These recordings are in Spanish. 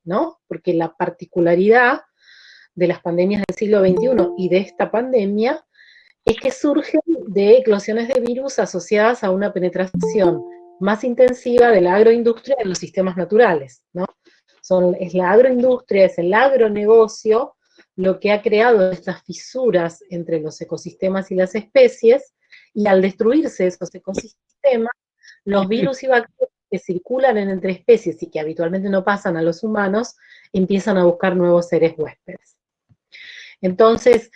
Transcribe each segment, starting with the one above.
¿no? Porque la particularidad de las pandemias del siglo XXI y de esta pandemia es que surgen de eclosiones de virus asociadas a una penetración más intensiva de la agroindustria en los sistemas naturales, ¿no? Es la agroindustria, es el agronegocio lo que ha creado estas fisuras entre los ecosistemas y las especies, y al destruirse esos ecosistemas, los virus y bacterias que circulan entre especies y que habitualmente no pasan a los humanos, empiezan a buscar nuevos seres huéspedes. Entonces,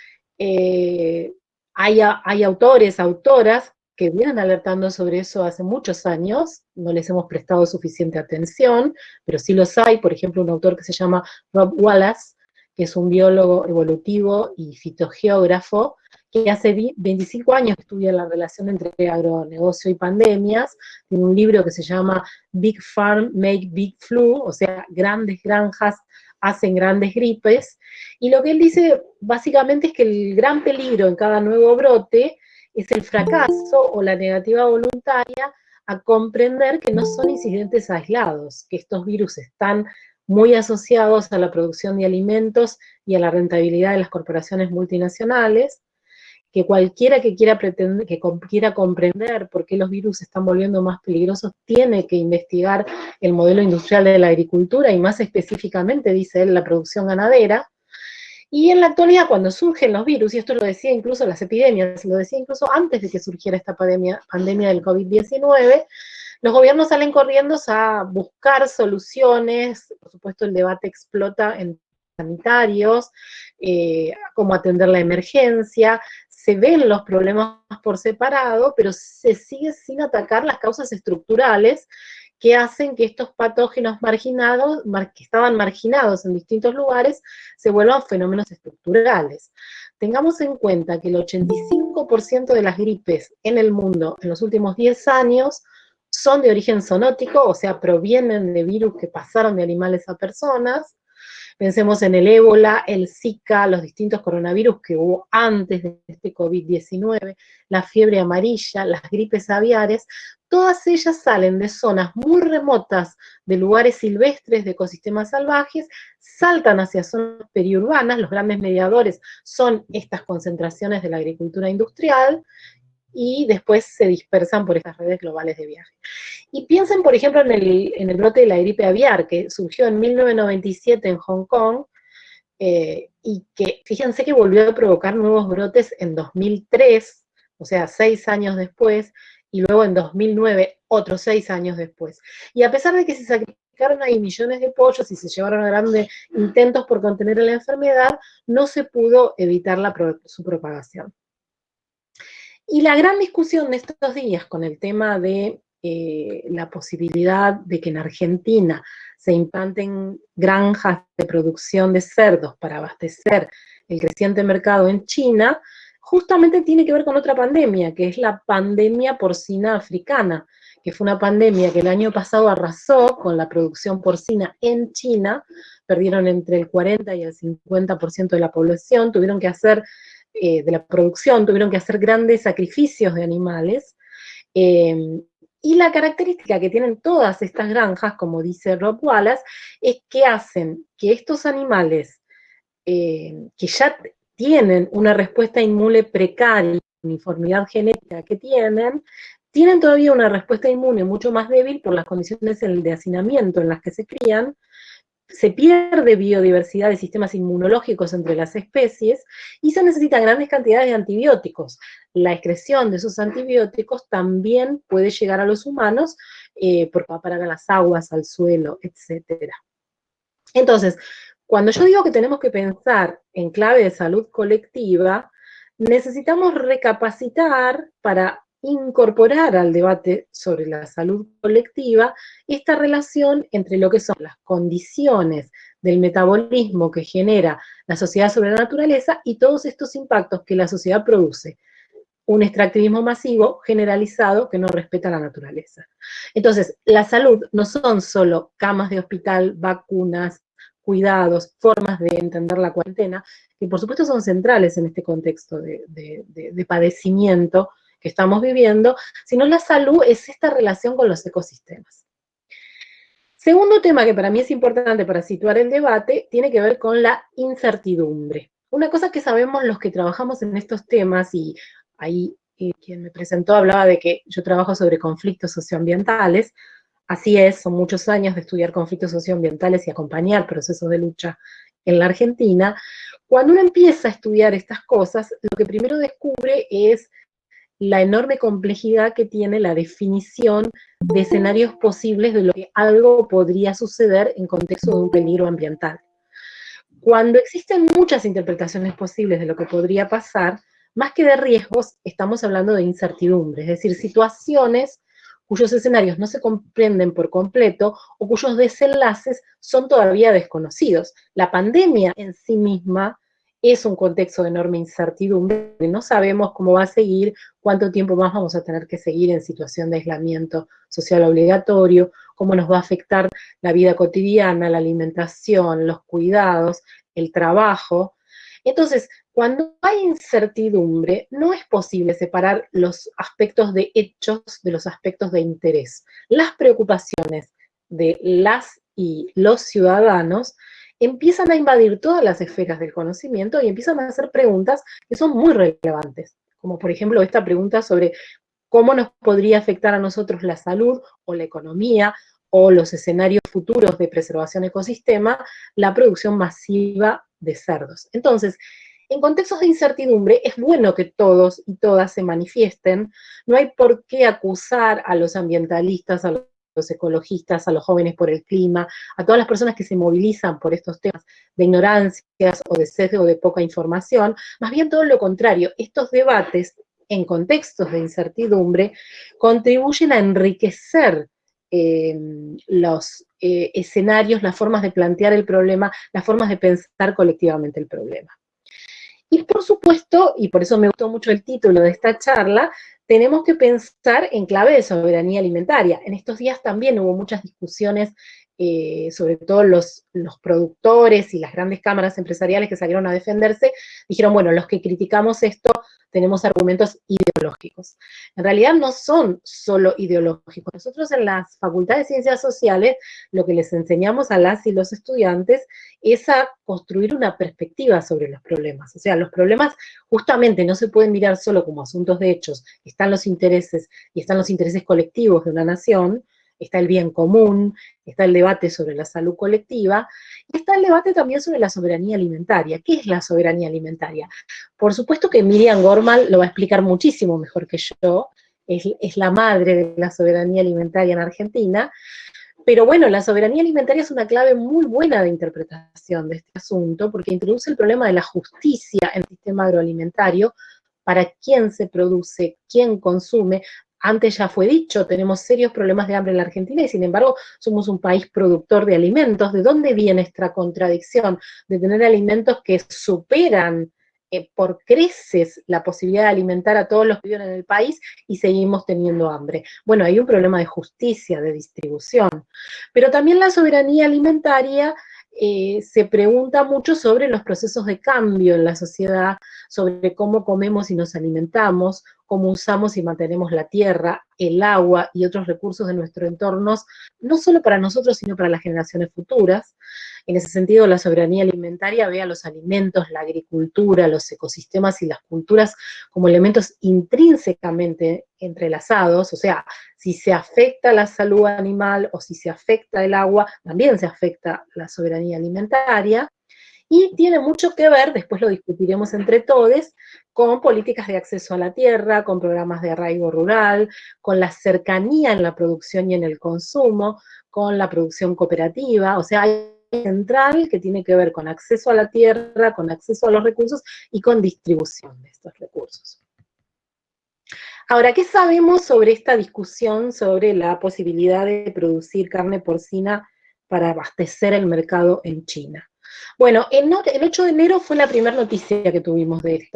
hay autores, autoras, que vienen alertando sobre eso hace muchos años, no les hemos prestado suficiente atención, pero sí los hay. Por ejemplo, un autor que se llama Rob Wallace, que es un biólogo evolutivo y fitogeógrafo, que hace 25 años estudia la relación entre agronegocio y pandemias. Tiene un libro que se llama Big Farm Make Big Flu, o sea, grandes granjas hacen grandes gripes, y lo que él dice básicamente es que el gran peligro en cada nuevo brote es el fracaso o la negativa voluntaria a comprender que no son incidentes aislados, que estos virus están muy asociados a la producción de alimentos y a la rentabilidad de las corporaciones multinacionales, que cualquiera que quiera comprender por qué los virus se están volviendo más peligrosos tiene que investigar el modelo industrial de la agricultura y más específicamente, dice él, la producción ganadera. Y en la actualidad, cuando surgen los virus, y esto lo decía incluso las epidemias, lo decía incluso antes de que surgiera esta pandemia del COVID-19, los gobiernos salen corriendo a buscar soluciones. Por supuesto, el debate explota en sanitarios, cómo atender la emergencia, se ven los problemas por separado, pero se sigue sin atacar las causas estructurales que hacen que estos patógenos marginados, que estaban marginados en distintos lugares, se vuelvan fenómenos estructurales. Tengamos en cuenta que el 85% de las gripes en el mundo en los últimos 10 años son de origen zoonótico, o sea, provienen de virus que pasaron de animales a personas. Pensemos en el ébola, el Zika, los distintos coronavirus que hubo antes de este COVID-19, la fiebre amarilla, las gripes aviares. Todas ellas salen de zonas muy remotas, de lugares silvestres, de ecosistemas salvajes, saltan hacia zonas periurbanas. Los grandes mediadores son estas concentraciones de la agricultura industrial, y después se dispersan por estas redes globales de viaje. Y piensen, por ejemplo, en el brote de la gripe aviar, que surgió en 1997 en Hong Kong, y que, fíjense que volvió a provocar nuevos brotes en 2003, o sea, 6 años después, y luego en 2009, otros 6 años después. Y a pesar de que se sacrificaron ahí millones de pollos y se llevaron a grandes intentos por contener la enfermedad, no se pudo evitar su propagación. Y la gran discusión de estos días con el tema de la posibilidad de que en Argentina se implanten granjas de producción de cerdos para abastecer el creciente mercado en China, justamente tiene que ver con otra pandemia, que es la pandemia porcina africana, que fue una pandemia que el año pasado arrasó con la producción porcina en China. Perdieron entre el 40 y el 50% de la población, tuvieron que hacer de la producción, tuvieron que hacer grandes sacrificios de animales, y la característica que tienen todas estas granjas, como dice Rob Wallace, es que hacen que estos animales, que ya tienen una respuesta inmune precaria, uniformidad genética que tienen todavía una respuesta inmune mucho más débil por las condiciones de hacinamiento en las que se crían. Se pierde biodiversidad de sistemas inmunológicos entre las especies y se necesitan grandes cantidades de antibióticos. La excreción de esos antibióticos también puede llegar a los humanos, porque va a parar a las aguas, al suelo, etc. Entonces, cuando yo digo que tenemos que pensar en clave de salud colectiva, necesitamos recapacitar para incorporar al debate sobre la salud colectiva esta relación entre lo que son las condiciones del metabolismo que genera la sociedad sobre la naturaleza y todos estos impactos que la sociedad produce. Un extractivismo masivo generalizado que no respeta la naturaleza. Entonces, la salud no son solo camas de hospital, vacunas, cuidados, formas de entender la cuarentena, que por supuesto son centrales en este contexto de padecimiento que estamos viviendo, sino la salud es esta relación con los ecosistemas. Segundo tema que para mí es importante para situar el debate tiene que ver con la incertidumbre. Una cosa que sabemos los que trabajamos en estos temas, y ahí quien me presentó hablaba de que yo trabajo sobre conflictos socioambientales, así es, son muchos años de estudiar conflictos socioambientales y acompañar procesos de lucha en la Argentina. Cuando uno empieza a estudiar estas cosas, lo que primero descubre es la enorme complejidad que tiene la definición de escenarios posibles de lo que algo podría suceder en contexto de un peligro ambiental. Cuando existen muchas interpretaciones posibles de lo que podría pasar, más que de riesgos, estamos hablando de incertidumbre, es decir, situaciones cuyos escenarios no se comprenden por completo o cuyos desenlaces son todavía desconocidos. La pandemia en sí misma es un contexto de enorme incertidumbre, no sabemos cómo va a seguir, cuánto tiempo más vamos a tener que seguir en situación de aislamiento social obligatorio, cómo nos va a afectar la vida cotidiana, la alimentación, los cuidados, el trabajo. Entonces, cuando hay incertidumbre, no es posible separar los aspectos de hechos de los aspectos de interés. Las preocupaciones de las y los ciudadanos empiezan a invadir todas las esferas del conocimiento y empiezan a hacer preguntas que son muy relevantes, como por ejemplo esta pregunta sobre cómo nos podría afectar a nosotros la salud o la economía o los escenarios futuros de preservación ecosistema, la producción masiva de cerdos. Entonces, en contextos de incertidumbre es bueno que todos y todas se manifiesten, no hay por qué acusar a los ambientalistas, a los ecologistas, a los jóvenes por el clima, a todas las personas que se movilizan por estos temas de ignorancias o de sesgo o de poca información, más bien todo lo contrario, estos debates en contextos de incertidumbre contribuyen a enriquecer los escenarios, las formas de plantear el problema, las formas de pensar colectivamente el problema. Y por supuesto, y por eso me gustó mucho el título de esta charla, tenemos que pensar en clave de soberanía alimentaria. En estos días también hubo muchas discusiones, sobre todo los productores y las grandes cámaras empresariales que salieron a defenderse, dijeron, bueno, los que criticamos esto tenemos argumentos ideológicos. En realidad no son solo ideológicos. Nosotros en las facultades de ciencias sociales lo que les enseñamos a las y los estudiantes es a construir una perspectiva sobre los problemas. O sea, los problemas justamente no se pueden mirar solo como asuntos de hechos, están los intereses y están los intereses colectivos de una nación, está el bien común, está el debate sobre la salud colectiva, y está el debate también sobre la soberanía alimentaria. ¿Qué es la soberanía alimentaria? Por supuesto que Miriam Gorman lo va a explicar muchísimo mejor que yo, es la madre de la soberanía alimentaria en Argentina, pero bueno, la soberanía alimentaria es una clave muy buena de interpretación de este asunto, porque introduce el problema de la justicia en el sistema agroalimentario, para quién se produce, quién consume. Antes ya fue dicho, tenemos serios problemas de hambre en la Argentina y sin embargo somos un país productor de alimentos. ¿De dónde viene esta contradicción de tener alimentos que superan por creces la posibilidad de alimentar a todos los que viven en el país y seguimos teniendo hambre? Bueno, hay un problema de justicia, de distribución. Pero también la soberanía alimentaria se pregunta mucho sobre los procesos de cambio en la sociedad, sobre cómo comemos y nos alimentamos, cómo usamos y mantenemos la tierra, el agua y otros recursos de nuestro entorno, no solo para nosotros, sino para las generaciones futuras. En ese sentido, la soberanía alimentaria ve a los alimentos, la agricultura, los ecosistemas y las culturas como elementos intrínsecamente entrelazados, o sea, si se afecta la salud animal o si se afecta el agua, también se afecta la soberanía alimentaria, y tiene mucho que ver, después lo discutiremos entre todos, con políticas de acceso a la tierra, con programas de arraigo rural, con la cercanía en la producción y en el consumo, con la producción cooperativa, o sea, hay central que tiene que ver con acceso a la tierra, con acceso a los recursos y con distribución de estos recursos. Ahora, ¿qué sabemos sobre esta discusión sobre la posibilidad de producir carne porcina para abastecer el mercado en China? Bueno, el 8 de enero fue la primera noticia que tuvimos de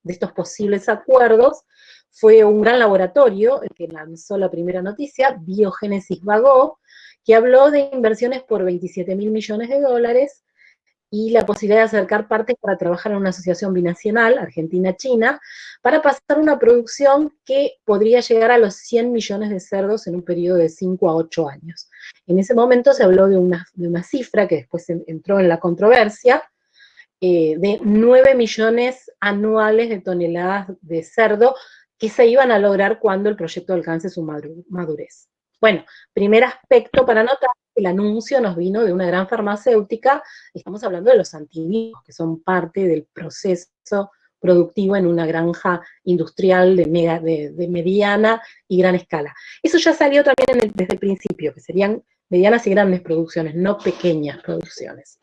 estos posibles acuerdos. Fue un gran laboratorio el que lanzó la primera noticia, Biogénesis Bagó, que habló de inversiones por 27.000 millones de dólares y la posibilidad de acercar partes para trabajar en una asociación binacional, Argentina-China, para pasar una producción que podría llegar a los 100 millones de cerdos en un periodo de 5 a 8 años. En ese momento se habló de una cifra que después entró en la controversia, de 9 millones anuales de toneladas de cerdo que se iban a lograr cuando el proyecto alcance su madurez. Bueno, primer aspecto para notar, el anuncio nos vino de una gran farmacéutica, estamos hablando de los antibióticos, que son parte del proceso productivo en una granja industrial de mediana y gran escala. Eso ya salió también desde el principio, que serían medianas y grandes producciones, no pequeñas producciones.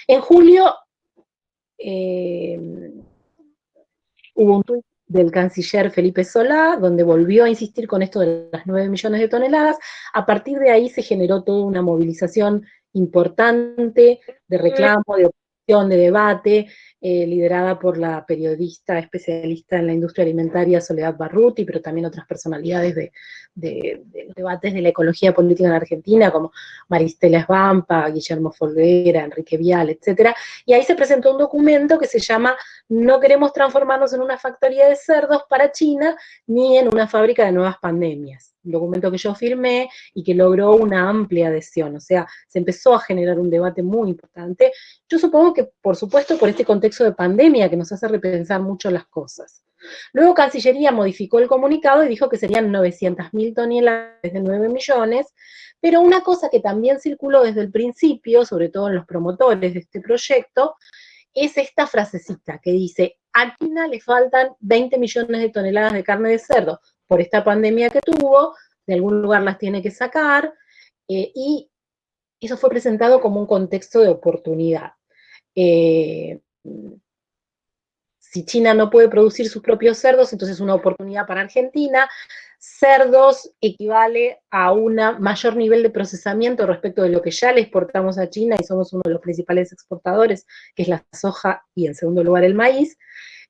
En julio hubo un tuit del canciller Felipe Solá, donde volvió a insistir con esto de las 9 millones de toneladas. A partir de ahí se generó toda una movilización importante de reclamo, de oposición, de debate, liderada por la periodista especialista en la industria alimentaria Soledad Barruti, pero también otras personalidades de debates de la ecología política en Argentina, como Maristela Svampa, Guillermo Folguera, Enrique Vial, etcétera. Y ahí se presentó un documento que se llama "No queremos transformarnos en una factoría de cerdos para China, ni en una fábrica de nuevas pandemias". Un documento que yo firmé y que logró una amplia adhesión, o sea, se empezó a generar un debate muy importante. Yo supongo que, por supuesto, por este contexto de pandemia que nos hace repensar mucho las cosas. Luego Cancillería modificó el comunicado y dijo que serían 900.000 toneladas de 9 millones, pero una cosa que también circuló desde el principio, sobre todo en los promotores de este proyecto, es esta frasecita que dice: a China le faltan 20 millones de toneladas de carne de cerdo por esta pandemia que tuvo, de algún lugar las tiene que sacar, y eso fue presentado como un contexto de oportunidad. Eh, si China no puede producir sus propios cerdos, entonces es una oportunidad para Argentina. Cerdos equivale a un mayor nivel de procesamiento respecto de lo que ya le exportamos a China, y somos uno de los principales exportadores, que es la soja y en segundo lugar el maíz.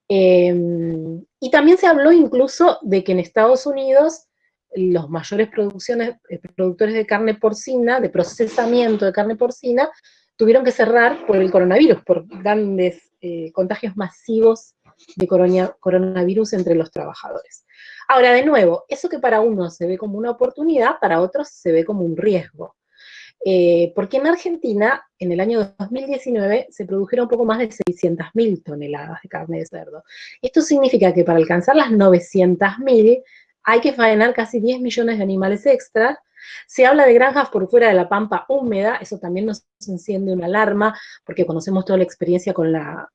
Y también se habló incluso de que en Estados Unidos los mayores productores de carne porcina, de procesamiento de carne porcina, tuvieron que cerrar por el coronavirus, por grandes contagios masivos de coronavirus entre los trabajadores. Ahora, de nuevo, eso que para unos se ve como una oportunidad, para otros se ve como un riesgo. Porque en Argentina, en el año 2019, se produjeron un poco más de 600.000 toneladas de carne de cerdo. Esto significa que para alcanzar las 900.000 hay que faenar casi 10 millones de animales extras. Se habla de granjas por fuera de la pampa húmeda, eso también nos enciende una alarma, porque conocemos toda la experiencia con la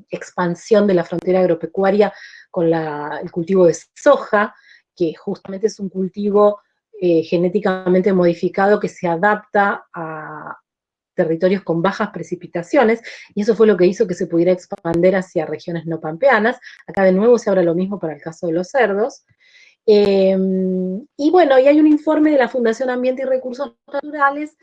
expansión de la frontera agropecuaria con el cultivo de soja, que justamente es un cultivo genéticamente modificado que se adapta a territorios con bajas precipitaciones, y eso fue lo que hizo que se pudiera expandir hacia regiones no pampeanas. Acá de nuevo se habla lo mismo para el caso de los cerdos. Y bueno, y hay un informe de la Fundación Ambiente y Recursos Naturales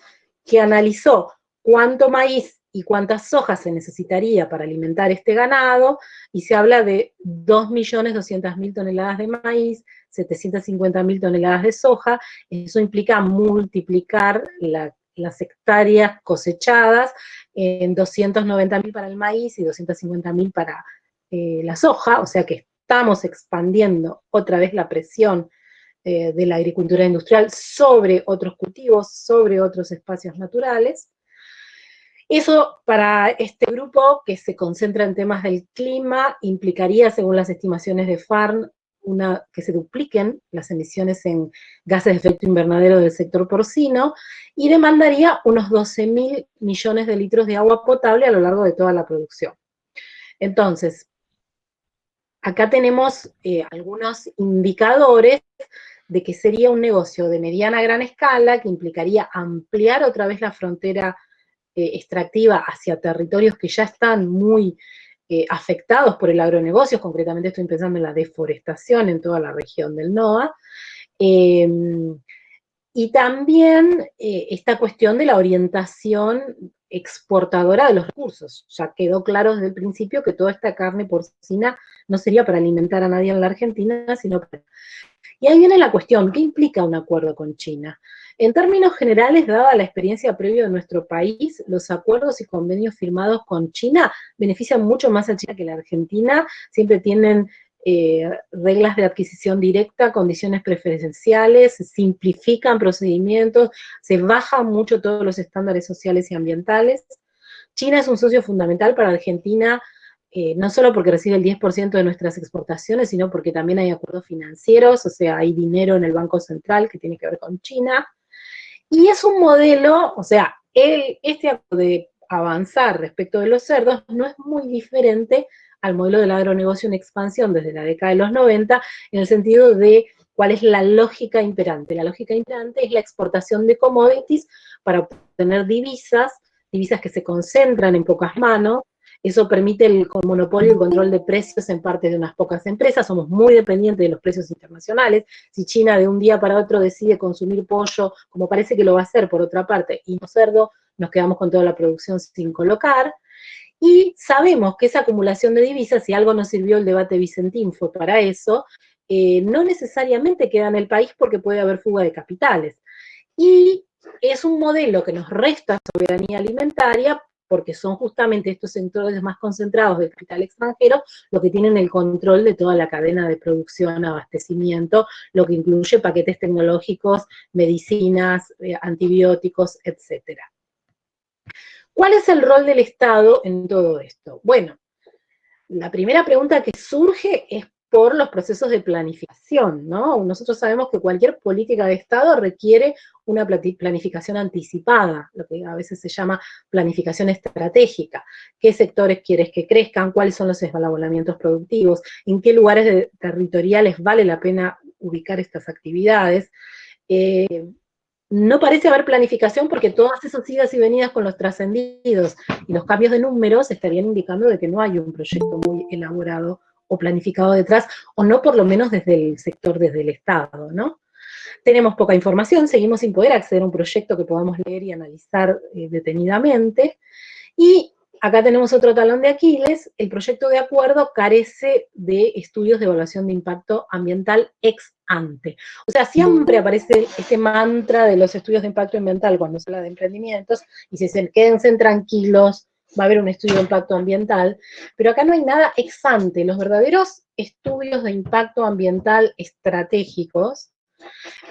que analizó cuánto maíz y cuántas sojas se necesitaría para alimentar este ganado, y se habla de 2.200.000 toneladas de maíz, 750.000 toneladas de soja. Eso implica multiplicar las hectáreas cosechadas en 290.000 para el maíz y 250.000 para la soja, o sea que estamos expandiendo otra vez la presión de la agricultura industrial sobre otros cultivos, sobre otros espacios naturales. Eso para este grupo que se concentra en temas del clima implicaría, según las estimaciones de Farm, que se dupliquen las emisiones en gases de efecto invernadero del sector porcino, y demandaría unos 12.000 millones de litros de agua potable a lo largo de toda la producción. Entonces, acá tenemos algunos indicadores de que sería un negocio de mediana a gran escala, que implicaría ampliar otra vez la frontera extractiva hacia territorios que ya están muy afectados por el agronegocio. Concretamente estoy pensando en la deforestación en toda la región del NOA, y también esta cuestión de la orientación exportadora de los recursos. Ya quedó claro desde el principio que toda esta carne porcina no sería para alimentar a nadie en la Argentina, sino para... Y ahí viene la cuestión: ¿qué implica un acuerdo con China? En términos generales, dada la experiencia previa de nuestro país, los acuerdos y convenios firmados con China benefician mucho más a China que a la Argentina. Siempre tienen reglas de adquisición directa, condiciones preferenciales, se simplifican procedimientos, se bajan mucho todos los estándares sociales y ambientales. China es un socio fundamental para Argentina, no solo porque recibe el 10% de nuestras exportaciones, sino porque también hay acuerdos financieros, o sea, hay dinero en el Banco Central que tiene que ver con China. Y es un modelo, o sea, este acto de avanzar respecto de los cerdos no es muy diferente al modelo del agronegocio en expansión desde la década de los 90, en el sentido de cuál es la lógica imperante. La lógica imperante es la exportación de commodities para obtener divisas, divisas que se concentran en pocas manos. Eso permite el monopolio y el control de precios en parte de unas pocas empresas. Somos muy dependientes de los precios internacionales. Si China de un día para otro decide consumir pollo, como parece que lo va a hacer por otra parte, y no cerdo, nos quedamos con toda la producción sin colocar. Y sabemos que esa acumulación de divisas, si algo nos sirvió el debate Vicentín, fue para eso, no necesariamente queda en el país porque puede haber fuga de capitales. Y es un modelo que nos resta soberanía alimentaria porque son justamente estos sectores más concentrados de capital extranjero los que tienen el control de toda la cadena de producción, abastecimiento, lo que incluye paquetes tecnológicos, medicinas, antibióticos, etcétera. ¿Cuál es el rol del Estado en todo esto? Bueno, la primera pregunta que surge es por los procesos de planificación, ¿no? Nosotros sabemos que cualquier política de Estado requiere una planificación anticipada, lo que a veces se llama planificación estratégica. ¿Qué sectores quieres que crezcan? ¿Cuáles son los esvalonamientos productivos? ¿En qué lugares territoriales vale la pena ubicar estas actividades? No parece haber planificación porque todas esas idas y venidas con los trascendidos y los cambios de números estarían indicando de que no hay un proyecto muy elaborado o planificado detrás, o no por lo menos desde el sector, desde el Estado, ¿no? Tenemos poca información, seguimos sin poder acceder a un proyecto que podamos leer y analizar detenidamente, y acá tenemos otro talón de Aquiles: el proyecto de acuerdo carece de estudios de evaluación de impacto ambiental ex ante. O sea, siempre aparece este mantra de los estudios de impacto ambiental cuando se habla de emprendimientos, y se dicen, quédense tranquilos, va a haber un estudio de impacto ambiental, pero acá no hay nada ex ante. Los verdaderos estudios de impacto ambiental estratégicos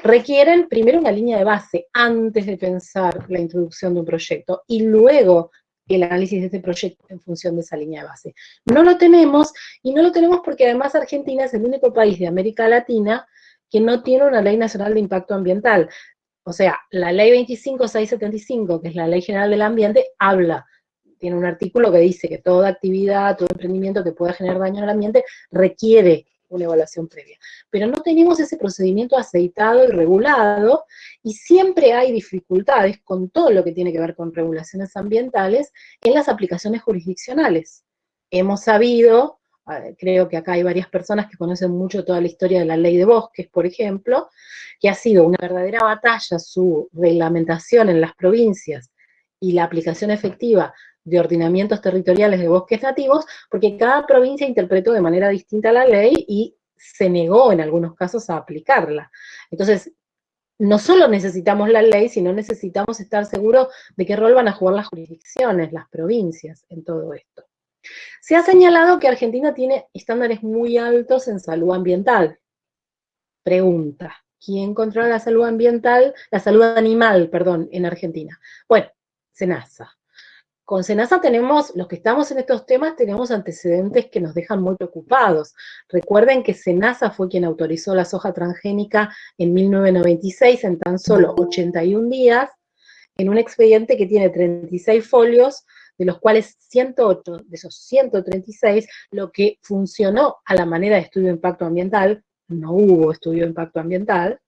requieren primero una línea de base antes de pensar la introducción de un proyecto, y luego el análisis de este proyecto en función de esa línea de base. No lo tenemos, y no lo tenemos porque además Argentina es el único país de América Latina que no tiene una ley nacional de impacto ambiental. O sea, la ley 25675, que es la Ley General del Ambiente, tiene un artículo que dice que toda actividad, todo emprendimiento que pueda generar daño al ambiente requiere una evaluación previa. Pero no tenemos ese procedimiento aceitado y regulado, y siempre hay dificultades con todo lo que tiene que ver con regulaciones ambientales en las aplicaciones jurisdiccionales. Hemos sabido, creo que acá hay varias personas que conocen mucho toda la historia de la ley de bosques, por ejemplo, que ha sido una verdadera batalla su reglamentación en las provincias y la aplicación efectiva de ordenamientos territoriales de bosques nativos, porque cada provincia interpretó de manera distinta la ley y se negó en algunos casos a aplicarla. Entonces, no solo necesitamos la ley, sino necesitamos estar seguros de qué rol van a jugar las jurisdicciones, las provincias en todo esto. Se ha señalado que Argentina tiene estándares muy altos en salud ambiental. Pregunta: ¿quién controla la salud ambiental, la salud animal, perdón, en Argentina? Bueno, SENASA. Con SENASA tenemos, los que estamos en estos temas, tenemos antecedentes que nos dejan muy preocupados. Recuerden que SENASA fue quien autorizó la soja transgénica en 1996, en tan solo 81 días, en un expediente que tiene 36 folios, de los cuales 108 de esos 136, lo que funcionó a la manera de estudio de impacto ambiental, no hubo estudio de impacto ambiental,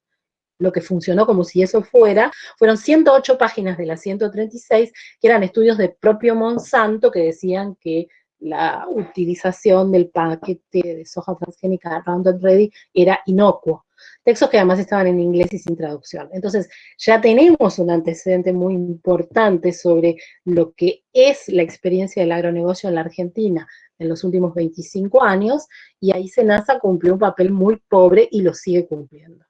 lo que funcionó como si eso fuera, fueron 108 páginas de las 136, que eran estudios de propio Monsanto que decían que la utilización del paquete de soja transgénica Roundup Ready era inocuo. Textos que además estaban en inglés y sin traducción. Entonces, ya tenemos un antecedente muy importante sobre lo que es la experiencia del agronegocio en la Argentina en los últimos 25 años, y ahí SENASA cumplió un papel muy pobre y lo sigue cumpliendo.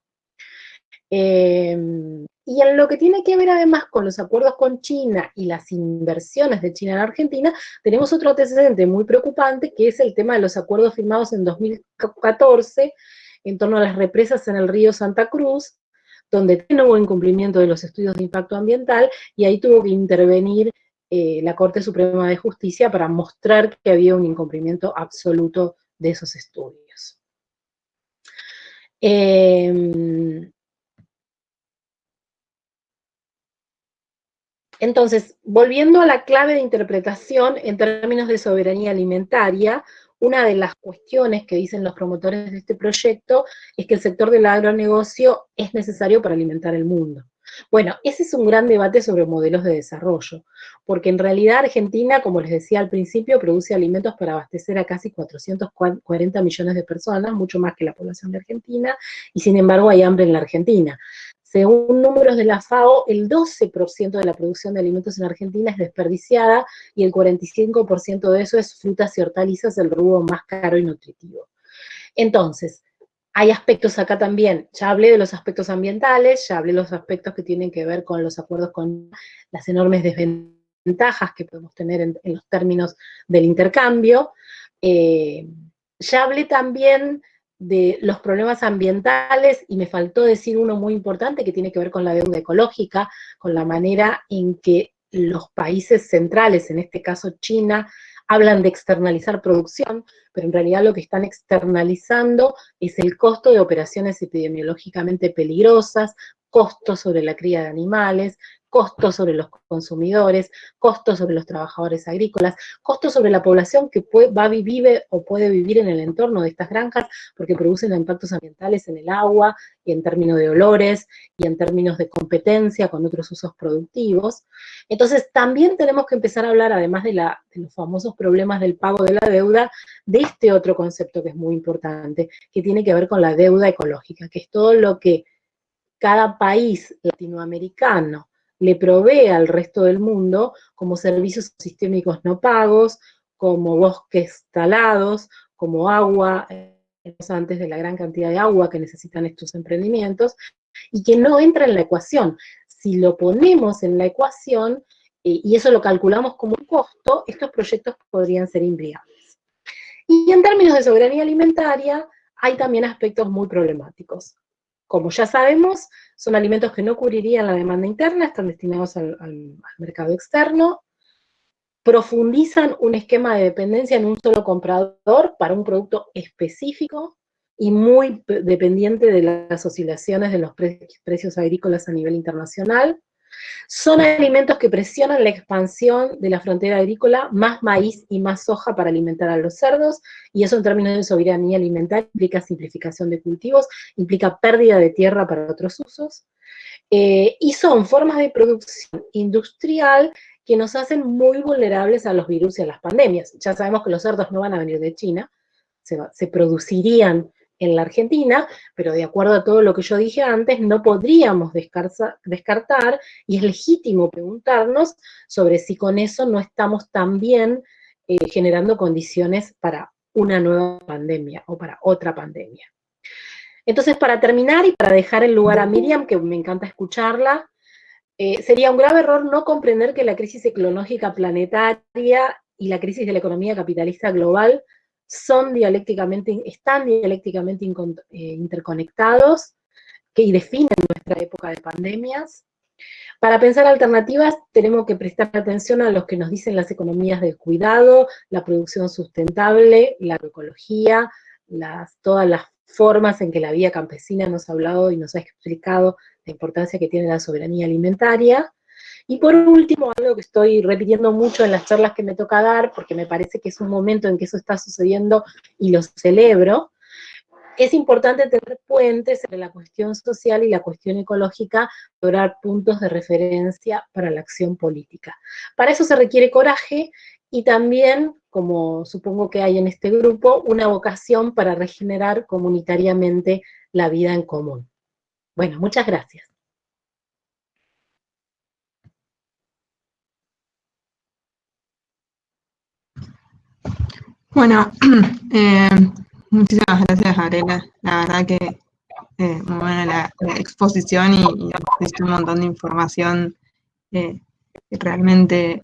Y en lo que tiene que ver además con los acuerdos con China y las inversiones de China en Argentina, tenemos otro antecedente muy preocupante, que es el tema de los acuerdos firmados en 2014 en torno a las represas en el río Santa Cruz, donde no hubo incumplimiento de los estudios de impacto ambiental, y ahí tuvo que intervenir la Corte Suprema de Justicia para mostrar que había un incumplimiento absoluto de esos estudios. Entonces, volviendo a la clave de interpretación en términos de soberanía alimentaria, una de las cuestiones que dicen los promotores de este proyecto es que el sector del agronegocio es necesario para alimentar el mundo. Bueno, ese es un gran debate sobre modelos de desarrollo, porque en realidad Argentina, como les decía al principio, produce alimentos para abastecer a casi 440 millones de personas, mucho más que la población de Argentina, y sin embargo hay hambre en la Argentina. Según números de la FAO, el 12% de la producción de alimentos en Argentina es desperdiciada y el 45% de eso es frutas y hortalizas, el rubro más caro y nutritivo. Entonces, hay aspectos acá también, ya hablé de los aspectos ambientales, ya hablé de los aspectos que tienen que ver con los acuerdos con las enormes desventajas que podemos tener en los términos del intercambio. Ya hablé también de los problemas ambientales y me faltó decir uno muy importante que tiene que ver con la deuda ecológica, con la manera en que los países centrales, en este caso China, hablan de externalizar producción, pero en realidad lo que están externalizando es el costo de operaciones epidemiológicamente peligrosas, costos sobre la cría de animales, costos sobre los consumidores, costos sobre los trabajadores agrícolas, costos sobre la población que vive o puede vivir en el entorno de estas granjas porque producen impactos ambientales en el agua y en términos de olores y en términos de competencia con otros usos productivos. Entonces también tenemos que empezar a hablar, además de los famosos problemas del pago de la deuda, de este otro concepto que es muy importante, que tiene que ver con la deuda ecológica, que es todo lo que cada país latinoamericano le provee al resto del mundo como servicios sistémicos no pagos, como bosques talados, como agua, antes de la gran cantidad de agua que necesitan estos emprendimientos, y que no entra en la ecuación. Si lo ponemos en la ecuación, y eso lo calculamos como un costo, estos proyectos podrían ser inviables. Y en términos de soberanía alimentaria, hay también aspectos muy problemáticos. Como ya sabemos, son alimentos que no cubrirían la demanda interna, están destinados al mercado externo, profundizan un esquema de dependencia en un solo comprador para un producto específico y muy dependiente de las oscilaciones de los precios agrícolas a nivel internacional. Son alimentos que presionan la expansión de la frontera agrícola, más maíz y más soja para alimentar a los cerdos, y eso en términos de soberanía alimentaria implica simplificación de cultivos, implica pérdida de tierra para otros usos, y son formas de producción industrial que nos hacen muy vulnerables a los virus y a las pandemias. Ya sabemos que los cerdos no van a venir de China, se producirían en la Argentina, pero de acuerdo a todo lo que yo dije antes, no podríamos descartar, y es legítimo preguntarnos sobre si con eso no estamos también generando condiciones para una nueva pandemia o para otra pandemia. Entonces, para terminar y para dejar el lugar a Miriam, que me encanta escucharla, sería un grave error no comprender que la crisis ecológica planetaria y la crisis de la economía capitalista global están dialécticamente interconectados y definen nuestra época de pandemias. Para pensar alternativas tenemos que prestar atención a lo que nos dicen las economías del cuidado, la producción sustentable, la agroecología, todas las formas en que la vida campesina nos ha hablado y nos ha explicado la importancia que tiene la soberanía alimentaria. Y por último, algo que estoy repitiendo mucho en las charlas que me toca dar, porque me parece que es un momento en que eso está sucediendo y lo celebro, es importante tener puentes entre la cuestión social y la cuestión ecológica, lograr puntos de referencia para la acción política. Para eso se requiere coraje y también, como supongo que hay en este grupo, una vocación para regenerar comunitariamente la vida en común. Bueno, muchas gracias. Bueno, muchísimas gracias, Gabriela. La verdad que muy buena la exposición y diste un montón de información que realmente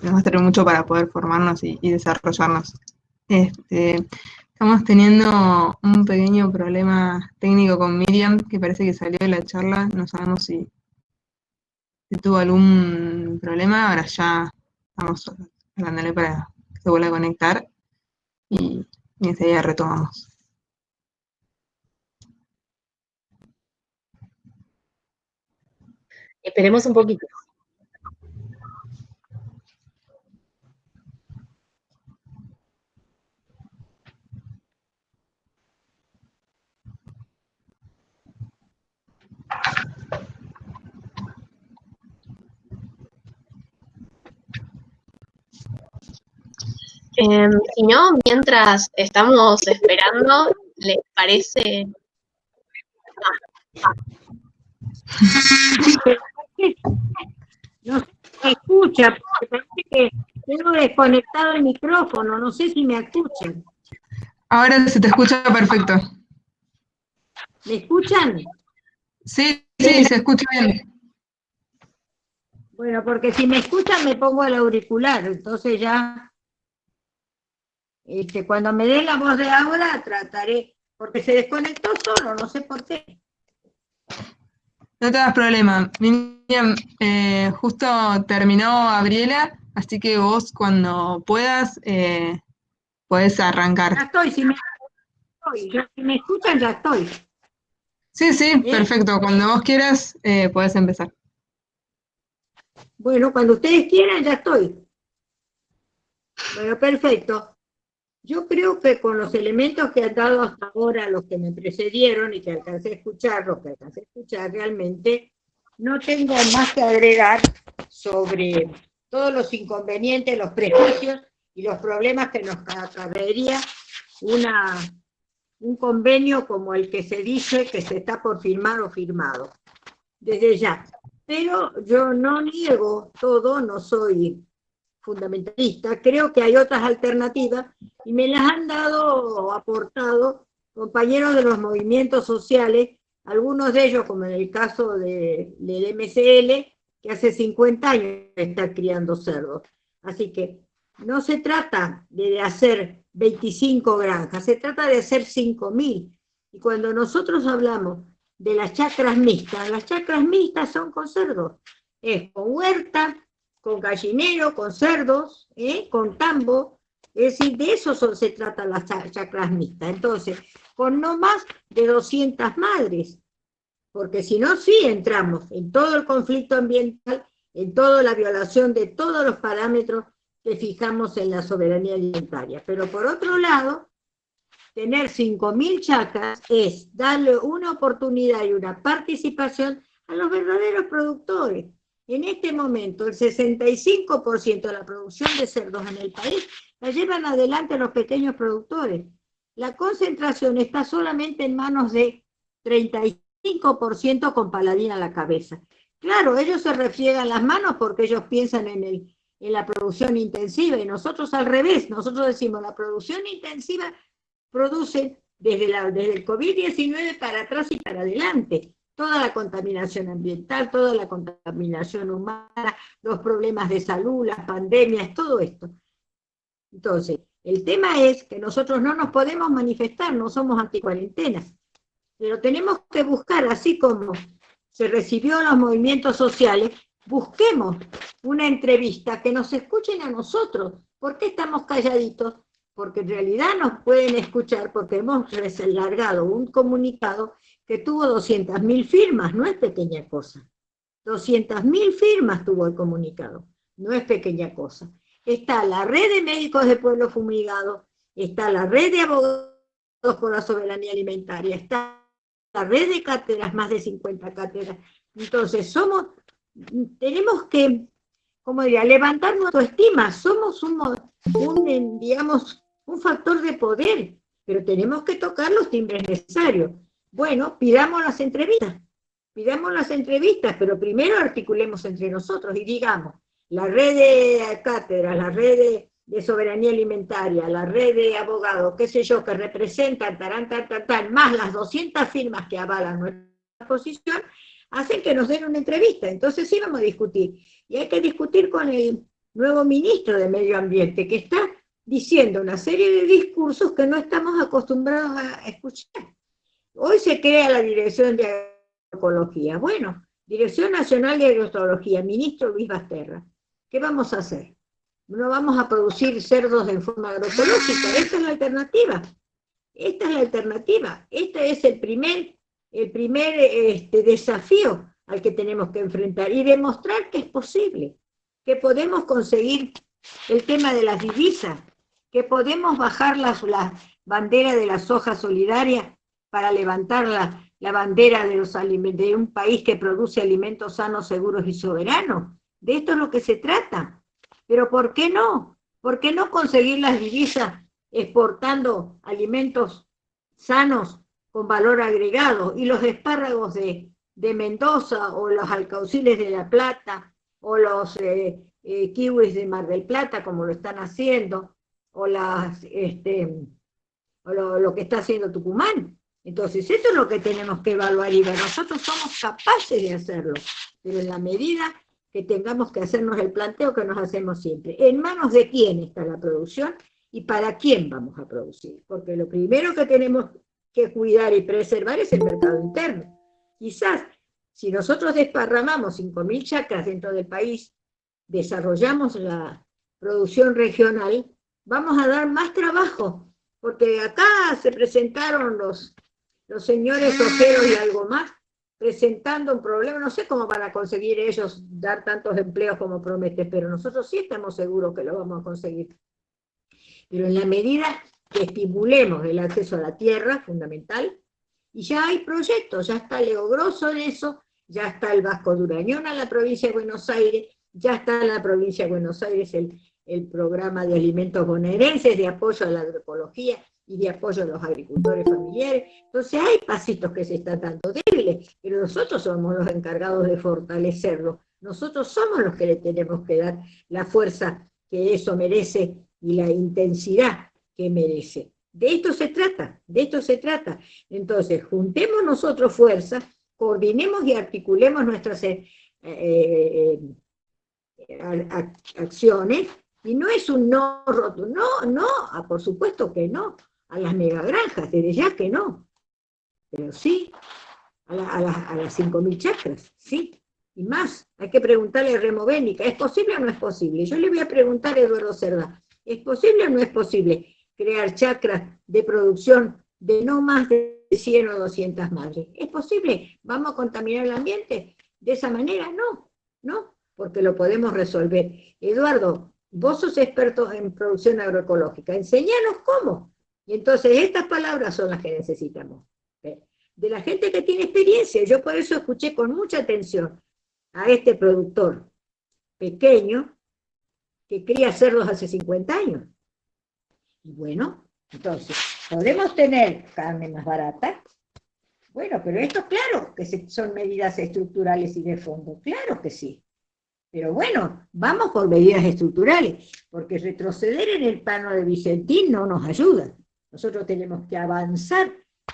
nos va a servir mucho para poder formarnos y desarrollarnos. Estamos teniendo un pequeño problema técnico con Miriam, que parece que salió de la charla, no sabemos si tuvo algún problema, ahora ya estamos hablándole para que se vuelva a conectar y enseguida retomamos. Esperemos un poquito. Si no, mientras estamos esperando, ¿les parece? No se escucha, porque parece que tengo desconectado el micrófono, no sé si me escuchan. Ahora se te escucha perfecto. ¿Me escuchan? Sí, sí, se escucha bien. Bueno, porque si me escuchan me pongo el auricular, entonces ya, cuando me dé la voz de ahora trataré, porque se desconectó solo, no sé por qué. No te das problema. Miriam, justo terminó Gabriela, así que vos cuando puedas podés Ya arrancar. estoy, si me escuchan ya estoy. Sí, sí, perfecto. Cuando vos quieras podés empezar. Bueno, cuando ustedes quieran ya estoy. Bueno, perfecto. Yo creo que con los elementos que han dado hasta ahora los que me precedieron y que alcancé a escuchar, realmente no tengo más que agregar sobre todos los inconvenientes, los prejuicios y los problemas que nos acarrearía un convenio como el que se dice que se está por firmar o firmado, desde ya. Pero yo no niego todo, no soy fundamentalista, creo que hay otras alternativas y me las han dado o aportado compañeros de los movimientos sociales, algunos de ellos, como en el caso del MCL, que hace 50 años está criando cerdos. Así que no se trata de hacer 25 granjas, se trata de hacer 5.000. Y cuando nosotros hablamos de las chacras mixtas son con cerdos, es con huerta, con gallinero, con cerdos, con tambo, es decir, de eso se tratan las chacras mixtas. Entonces, con no más de 200 madres, porque si no, sí entramos en todo el conflicto ambiental, en toda la violación de todos los parámetros que fijamos en la soberanía alimentaria. Pero por otro lado, tener 5.000 chacras es darle una oportunidad y una participación a los verdaderos productores. En este momento, el 65% de la producción de cerdos en el país la llevan adelante los pequeños productores. La concentración está solamente en manos de 35% con Paladín a la cabeza. Claro, ellos se refriegan las manos porque ellos piensan en la producción intensiva y nosotros al revés, nosotros decimos la producción intensiva produce desde el COVID-19 para atrás y para adelante toda la contaminación ambiental, toda la contaminación humana, los problemas de salud, las pandemias, todo esto. Entonces, el tema es que nosotros no nos podemos manifestar, no somos anticuarentenas, pero tenemos que buscar, así como se recibió en los movimientos sociales, busquemos una entrevista, que nos escuchen a nosotros. ¿Por qué estamos calladitos? Porque en realidad nos pueden escuchar, porque hemos largado un comunicado que tuvo 200.000 firmas, no es pequeña cosa. 200.000 firmas tuvo el comunicado, no es pequeña cosa. Está la red de médicos de pueblo fumigado, está la red de abogados por la soberanía alimentaria, está la red de cátedras, más de 50 cátedras. Entonces, tenemos que, como diría, levantar nuestra estima, somos digamos, un factor de poder, pero tenemos que tocar los timbres necesarios. Bueno, pidamos las entrevistas, pero primero articulemos entre nosotros y digamos, la red de cátedras, la red de soberanía alimentaria, la red de abogados, qué sé yo, que representan, más las 200 firmas que avalan nuestra posición, hacen que nos den una entrevista. Entonces sí vamos a discutir. Y hay que discutir con el nuevo ministro de Medio Ambiente, que está diciendo una serie de discursos que no estamos acostumbrados a escuchar. Hoy se crea la Dirección de Agroecología. Bueno, Dirección Nacional de Agroecología, ministro Luis Basterra. ¿Qué vamos a hacer? No vamos a producir cerdos en forma agroecológica. Esta es la alternativa. Esta es la alternativa. Este es el primer desafío al que tenemos que enfrentar y demostrar que es posible, que podemos conseguir el tema de las divisas, que podemos bajar la bandera de la soja solidaria para levantar la bandera de un país que produce alimentos sanos, seguros y soberanos. De esto es lo que se trata. Pero ¿por qué no? ¿Por qué no conseguir las divisas exportando alimentos sanos con valor agregado? Y los espárragos de Mendoza, o los alcauciles de La Plata, o los kiwis de Mar del Plata, como lo están haciendo, o lo que está haciendo Tucumán. Entonces, eso es lo que tenemos que evaluar y ver. Nosotros somos capaces de hacerlo, pero en la medida que tengamos que hacernos el planteo que nos hacemos siempre. ¿En manos de quién está la producción y para quién vamos a producir? Porque lo primero que tenemos que cuidar y preservar es el mercado interno. Quizás, si nosotros desparramamos 5.000 chacras dentro del país, desarrollamos la producción regional, vamos a dar más trabajo, porque acá se presentaron los señores ojeros y algo más, presentando un problema, no sé cómo van a conseguir ellos dar tantos empleos como prometen, pero nosotros sí estamos seguros que lo vamos a conseguir. Pero en la medida que estimulemos el acceso a la tierra, fundamental, y ya hay proyectos, ya está Leo Grosso en eso, ya está el Vasco Durañón en la provincia de Buenos Aires, ya está en la provincia de Buenos Aires el programa de alimentos bonaerenses de apoyo a la agroecología y de apoyo a los agricultores familiares. Entonces hay pasitos que se están dando débiles, pero nosotros somos los encargados de fortalecerlo. Nosotros somos los que le tenemos que dar la fuerza que eso merece y la intensidad que merece. De esto se trata, de esto se trata. Entonces, juntemos nosotros fuerzas, coordinemos y articulemos nuestras acciones, y no es un no rotundo, no, por supuesto que no, a las megagranjas, desde ya que no, pero sí a las 5.000 chacras, sí, y más. Hay que preguntarle a Remo Bénica, ¿es posible o no es posible? Yo le voy a preguntar a Eduardo Cerda, ¿es posible o no es posible crear chacras de producción de no más de 100 o 200 madres? ¿Es posible? ¿Vamos a contaminar el ambiente de esa manera? No, porque lo podemos resolver. Eduardo, vos sos experto en producción agroecológica, enséñanos cómo. Y entonces estas palabras son las que necesitamos, de la gente que tiene experiencia. Yo por eso escuché con mucha atención a este productor pequeño que cría cerdos hace 50 años. Y bueno, entonces, ¿podemos tener carne más barata? Bueno, pero esto claro que son medidas estructurales y de fondo, claro que sí. Pero bueno, vamos por medidas estructurales, porque retroceder en el plano de Vicentín no nos ayuda. Nosotros tenemos que avanzar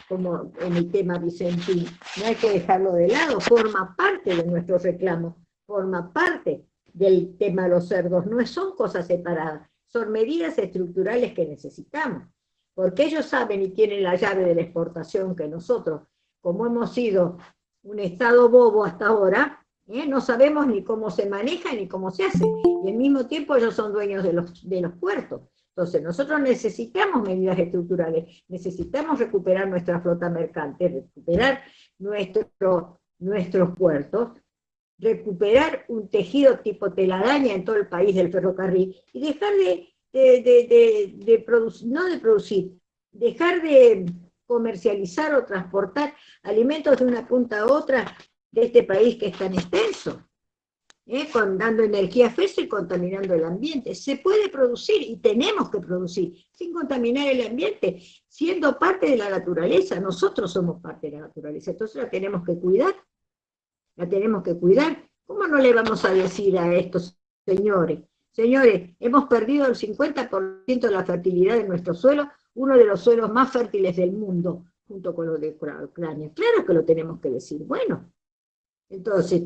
como en el tema Vicentín. No hay que dejarlo de lado, forma parte de nuestro reclamo, forma parte del tema de los cerdos, no son cosas separadas, son medidas estructurales que necesitamos, porque ellos saben y tienen la llave de la exportación que nosotros, como hemos sido un estado bobo hasta ahora, no sabemos ni cómo se maneja ni cómo se hace, y al mismo tiempo ellos son dueños de los puertos. Entonces nosotros necesitamos medidas estructurales, necesitamos recuperar nuestra flota mercante, recuperar nuestros puertos, recuperar un tejido tipo telaraña en todo el país del ferrocarril, y dejar dejar de comercializar o transportar alimentos de una punta a otra de este país que es tan extenso, dando energía fresca y contaminando el ambiente. Se puede producir y tenemos que producir sin contaminar el ambiente, siendo parte de la naturaleza. Nosotros somos parte de la naturaleza, entonces la tenemos que cuidar. La tenemos que cuidar. ¿Cómo no le vamos a decir a estos señores Señores, hemos perdido el 50% de la fertilidad de nuestro suelo, uno de los suelos más fértiles del mundo, junto con los de Ucrania. Claro que lo tenemos que decir. Bueno, entonces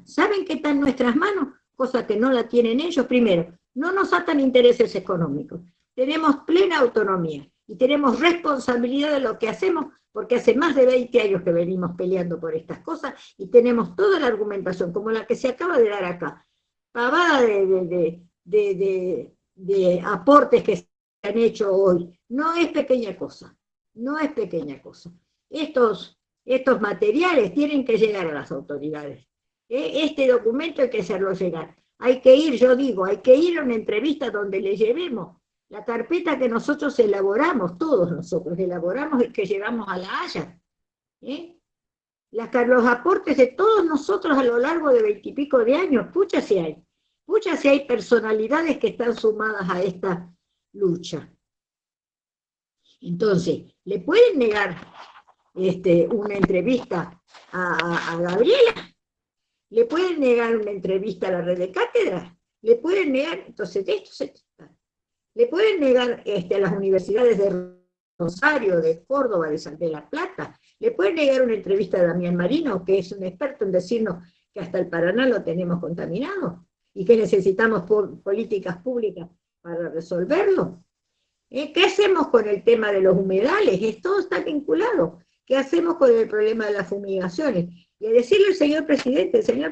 ¿saben qué está en nuestras manos? Cosa que no la tienen ellos. Primero, no nos atan intereses económicos. Tenemos plena autonomía y tenemos responsabilidad de lo que hacemos, porque hace más de 20 años que venimos peleando por estas cosas y tenemos toda la argumentación, como la que se acaba de dar acá. Pavada de aportes que se han hecho hoy. No es pequeña cosa. No es pequeña cosa. Estos materiales tienen que llegar a las autoridades. Este documento hay que hacerlo llegar. Hay que ir, yo digo, hay que ir a una entrevista donde le llevemos la carpeta que nosotros elaboramos, todos nosotros elaboramos y que llevamos a La Haya. Los aportes de todos nosotros a lo largo de 20 y pico de años, pucha si hay personalidades que están sumadas a esta lucha. Entonces, ¿le pueden negar una entrevista a Gabriela? ¿Le pueden negar una entrevista a la red de cátedra? ¿Le pueden negar? Entonces, de esto se trata. ¿Le pueden negar a las universidades de Rosario, de Córdoba, de La Plata? ¿Le pueden negar una entrevista a Damián Marino, que es un experto en decirnos que hasta el Paraná lo tenemos contaminado y que necesitamos políticas públicas para resolverlo? ¿Qué hacemos con el tema de los humedales? Todo está vinculado. ¿Qué hacemos con el problema de las fumigaciones? Y a decirle al señor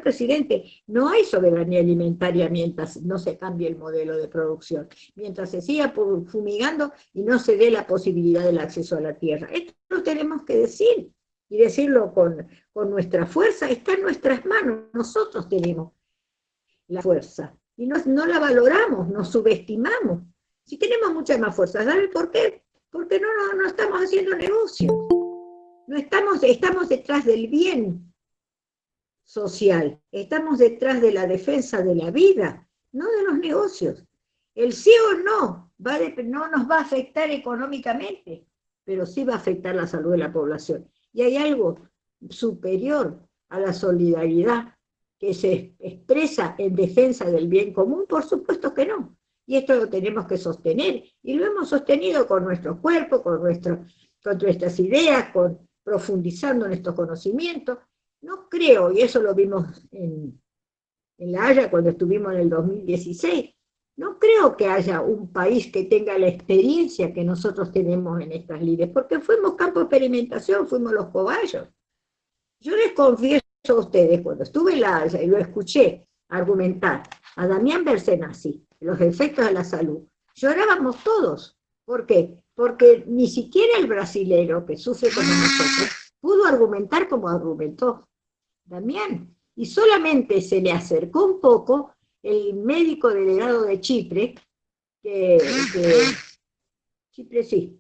presidente, no hay soberanía alimentaria mientras no se cambie el modelo de producción, mientras se siga fumigando y no se dé la posibilidad del acceso a la tierra. Esto lo tenemos que decir, y decirlo con nuestra fuerza. Está en nuestras manos, nosotros tenemos la fuerza, y no la valoramos, nos subestimamos. Si tenemos mucha más fuerza, ¿saben por qué? Porque no estamos haciendo negocios. No estamos detrás del bien social, estamos detrás de la defensa de la vida, no de los negocios. El sí o no no nos va a afectar económicamente, pero sí va a afectar la salud de la población. Y hay algo superior a la solidaridad que se expresa en defensa del bien común, por supuesto que no. Y esto lo tenemos que sostener, y lo hemos sostenido con nuestro cuerpo, con nuestras ideas, profundizando en estos conocimientos. No creo, y eso lo vimos en La Haya cuando estuvimos en el 2016, no creo que haya un país que tenga la experiencia que nosotros tenemos en estas lides, porque fuimos campo de experimentación, fuimos los cobayos. Yo les confieso a ustedes, cuando estuve en La Haya y lo escuché argumentar a Damián Bersenazzi, los efectos de la salud, llorábamos todos. ¿Por qué? Porque ni siquiera el brasilero, que sufre como nosotros, pudo argumentar como argumentó Damián. Y solamente se le acercó un poco el médico delegado de Chipre, Chipre sí,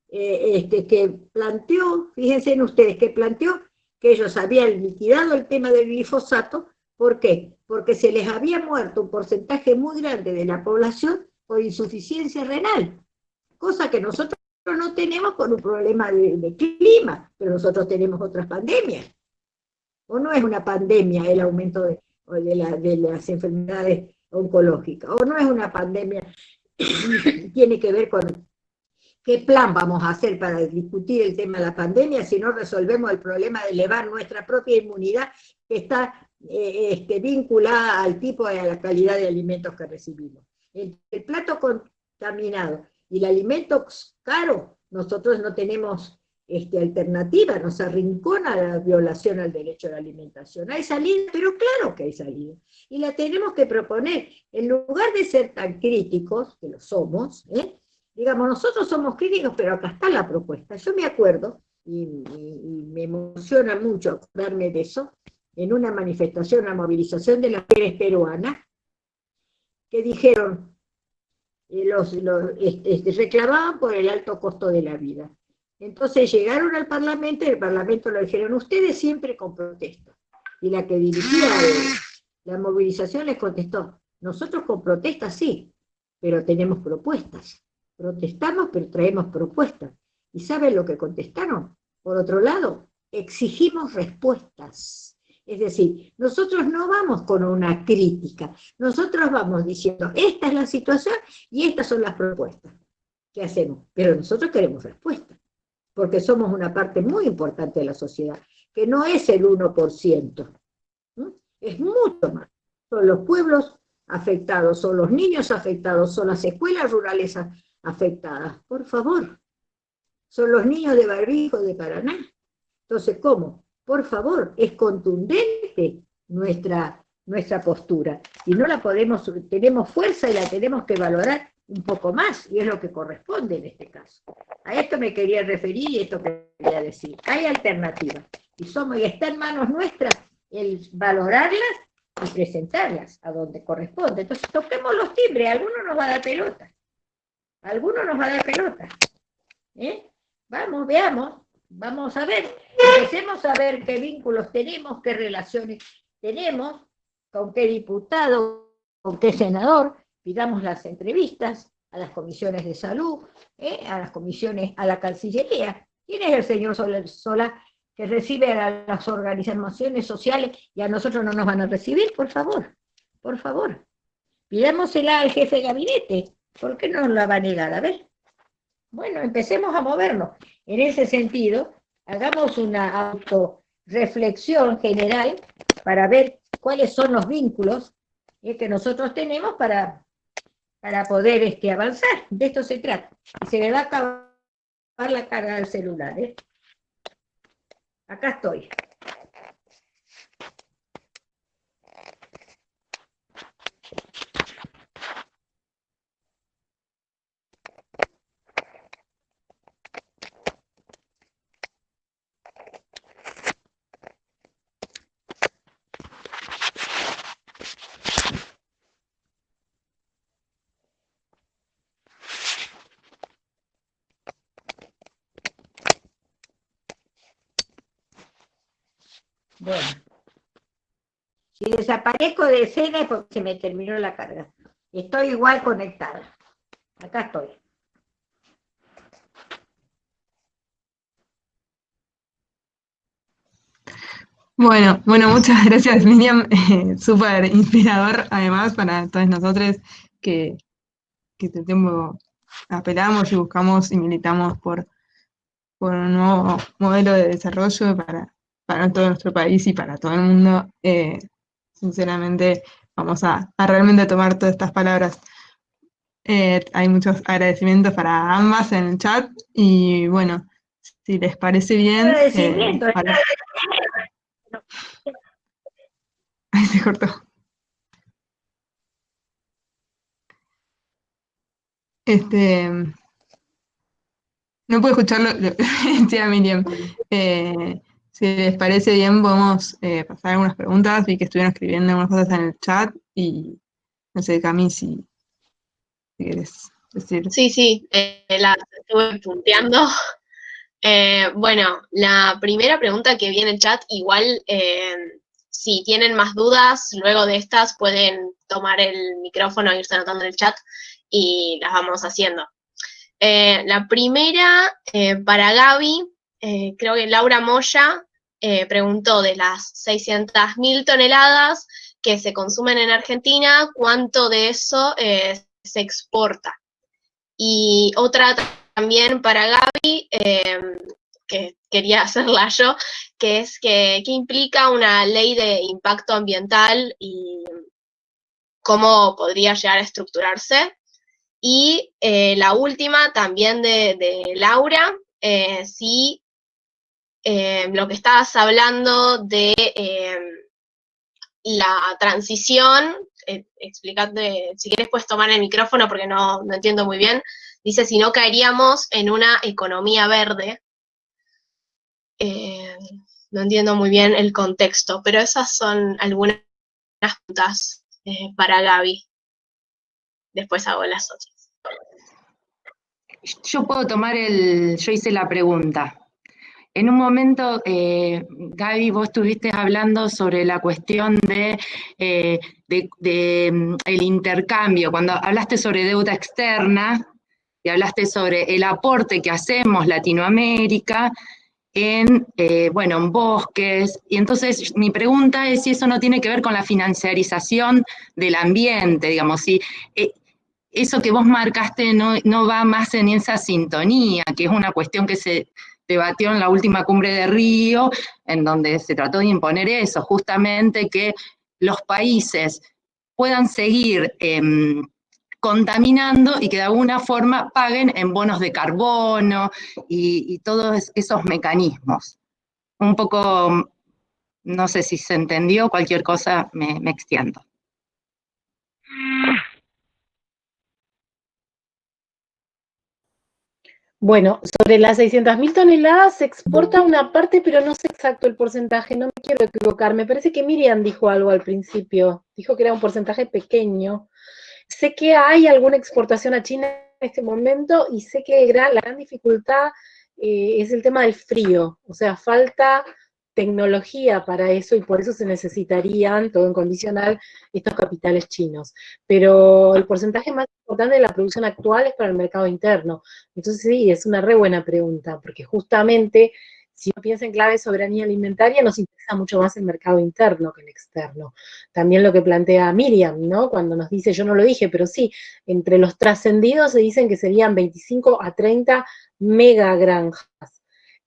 que planteó, fíjense ustedes, que planteó que ellos habían liquidado el tema del glifosato. ¿Por qué? Porque se les había muerto un porcentaje muy grande de la población por insuficiencia renal, cosa que nosotros no tenemos por un problema de clima, pero nosotros tenemos otras pandemias. ¿O no es una pandemia el aumento de las enfermedades oncológicas? ¿O no es una pandemia que tiene que ver con qué plan vamos a hacer para discutir el tema de la pandemia si no resolvemos el problema de elevar nuestra propia inmunidad, que está vinculada al tipo y a la calidad de alimentos que recibimos? El plato contaminado y el alimento caro, nosotros no tenemos alternativa, nos arrincona la violación al derecho a la alimentación. Hay salida, pero claro que hay salida, y la tenemos que proponer. En lugar de ser tan críticos, que lo somos, digamos, nosotros somos críticos, pero acá está la propuesta. Yo me acuerdo, y me emociona mucho acordarme de eso, en una manifestación, una movilización de las mujeres peruanas, que dijeron, reclamaban por el alto costo de la vida. Entonces llegaron al Parlamento y el Parlamento le dijeron, ustedes siempre con protesta. Y la que dirigía la movilización les contestó, nosotros con protesta sí, pero tenemos propuestas. Protestamos, pero traemos propuestas. ¿Y saben lo que contestaron? Por otro lado, exigimos respuestas. Es decir, nosotros no vamos con una crítica, nosotros vamos diciendo, esta es la situación y estas son las propuestas que hacemos, pero nosotros queremos respuestas, porque somos una parte muy importante de la sociedad, que no es el 1%, ¿no? Es mucho más. Son los pueblos afectados, son los niños afectados, son las escuelas rurales afectadas, por favor. Son los niños de Barrijo, de Paraná. Entonces, ¿cómo? Por favor, es contundente nuestra postura. Y no la podemos, tenemos fuerza y la tenemos que valorar un poco más, y es lo que corresponde en este caso. A esto me quería referir y esto quería decir. Hay alternativas, y está en manos nuestras el valorarlas y presentarlas a donde corresponde. Entonces, toquemos los timbres, alguno nos va a dar pelota. Alguno nos va a dar pelota. Vamos, veamos, vamos a ver, empecemos a ver qué vínculos tenemos, qué relaciones tenemos, con qué diputado, con qué senador, pidamos las entrevistas a las comisiones de salud, a las comisiones, a la Cancillería. ¿Quién es el señor Solá que recibe a las organizaciones sociales y a nosotros no nos van a recibir? Por favor, por favor. Pidámosela al jefe de gabinete. ¿Por qué no la va a negar? A ver. Bueno, empecemos a movernos. En ese sentido, hagamos una autorreflexión general para ver cuáles son los vínculos que nosotros tenemos para poder avanzar. De esto se trata. Y se me va a acabar la carga del celular. Acá estoy. Bueno, si desaparezco de escena es porque se me terminó la carga. Estoy igual conectada. Acá estoy. Bueno, muchas gracias, Miriam. Súper inspirador, además, para todos nosotros que este tiempo apelamos y buscamos y militamos por un nuevo modelo de desarrollo para todo nuestro país y para todo el mundo. Sinceramente, vamos a realmente tomar todas estas palabras. Hay muchos agradecimientos para ambas en el chat y bueno, si les parece bien... Agradecimiento. Ahí se cortó. No puedo escucharlo, decía Miriam. Si les parece bien, podemos pasar algunas preguntas. Vi que estuvieron escribiendo algunas cosas en el chat y no sé, Cami, si quieres decir. Sí, las estuve punteando. Bueno, la primera pregunta que vi en el chat, igual si tienen más dudas, luego de estas pueden tomar el micrófono e irse anotando en el chat y las vamos haciendo. La primera, para Gaby, creo que Laura Moya preguntó de las 600.000 toneladas que se consumen en Argentina, ¿cuánto de eso se exporta? Y otra también para Gaby, que quería hacerla yo, que es ¿qué implica una ley de impacto ambiental y cómo podría llegar a estructurarse? Y la última también de Laura, si lo que estabas hablando de la transición, explícate, si quieres puedes tomar el micrófono porque no entiendo muy bien, dice si no caeríamos en una economía verde. No entiendo muy bien el contexto, pero esas son algunas preguntas para Gaby. Después hago las otras. Yo puedo yo hice la pregunta. En un momento, Gaby, vos estuviste hablando sobre la cuestión de el intercambio, cuando hablaste sobre deuda externa y hablaste sobre el aporte que hacemos Latinoamérica, bueno, en bosques. Y entonces mi pregunta es si eso no tiene que ver con la financiarización del ambiente, digamos, si eso que vos marcaste no va más en esa sintonía, que es una cuestión que se debatió en la última cumbre de Río, en donde se trató de imponer eso, justamente que los países puedan seguir contaminando y que de alguna forma paguen en bonos de carbono y todos esos mecanismos. Un poco, no sé si se entendió, cualquier cosa me extiendo. Bueno, sobre las 600.000 toneladas se exporta una parte, pero no sé exacto el porcentaje, no me quiero equivocar. Me parece que Miriam dijo algo al principio, dijo que era un porcentaje pequeño. Sé que hay alguna exportación a China en este momento y sé que la gran dificultad es el tema del frío, o sea, falta tecnología para eso y por eso se necesitarían, todo en condicional, estos capitales chinos. Pero el porcentaje más importante de la producción actual es para el mercado interno. Entonces sí, es una re buena pregunta, porque justamente si uno piensa en clave de soberanía alimentaria, nos interesa mucho más el mercado interno que el externo. También lo que plantea Miriam, ¿no? Cuando nos dice, yo no lo dije, pero sí, entre los trascendidos se dicen que serían 25 a 30 megagranjas.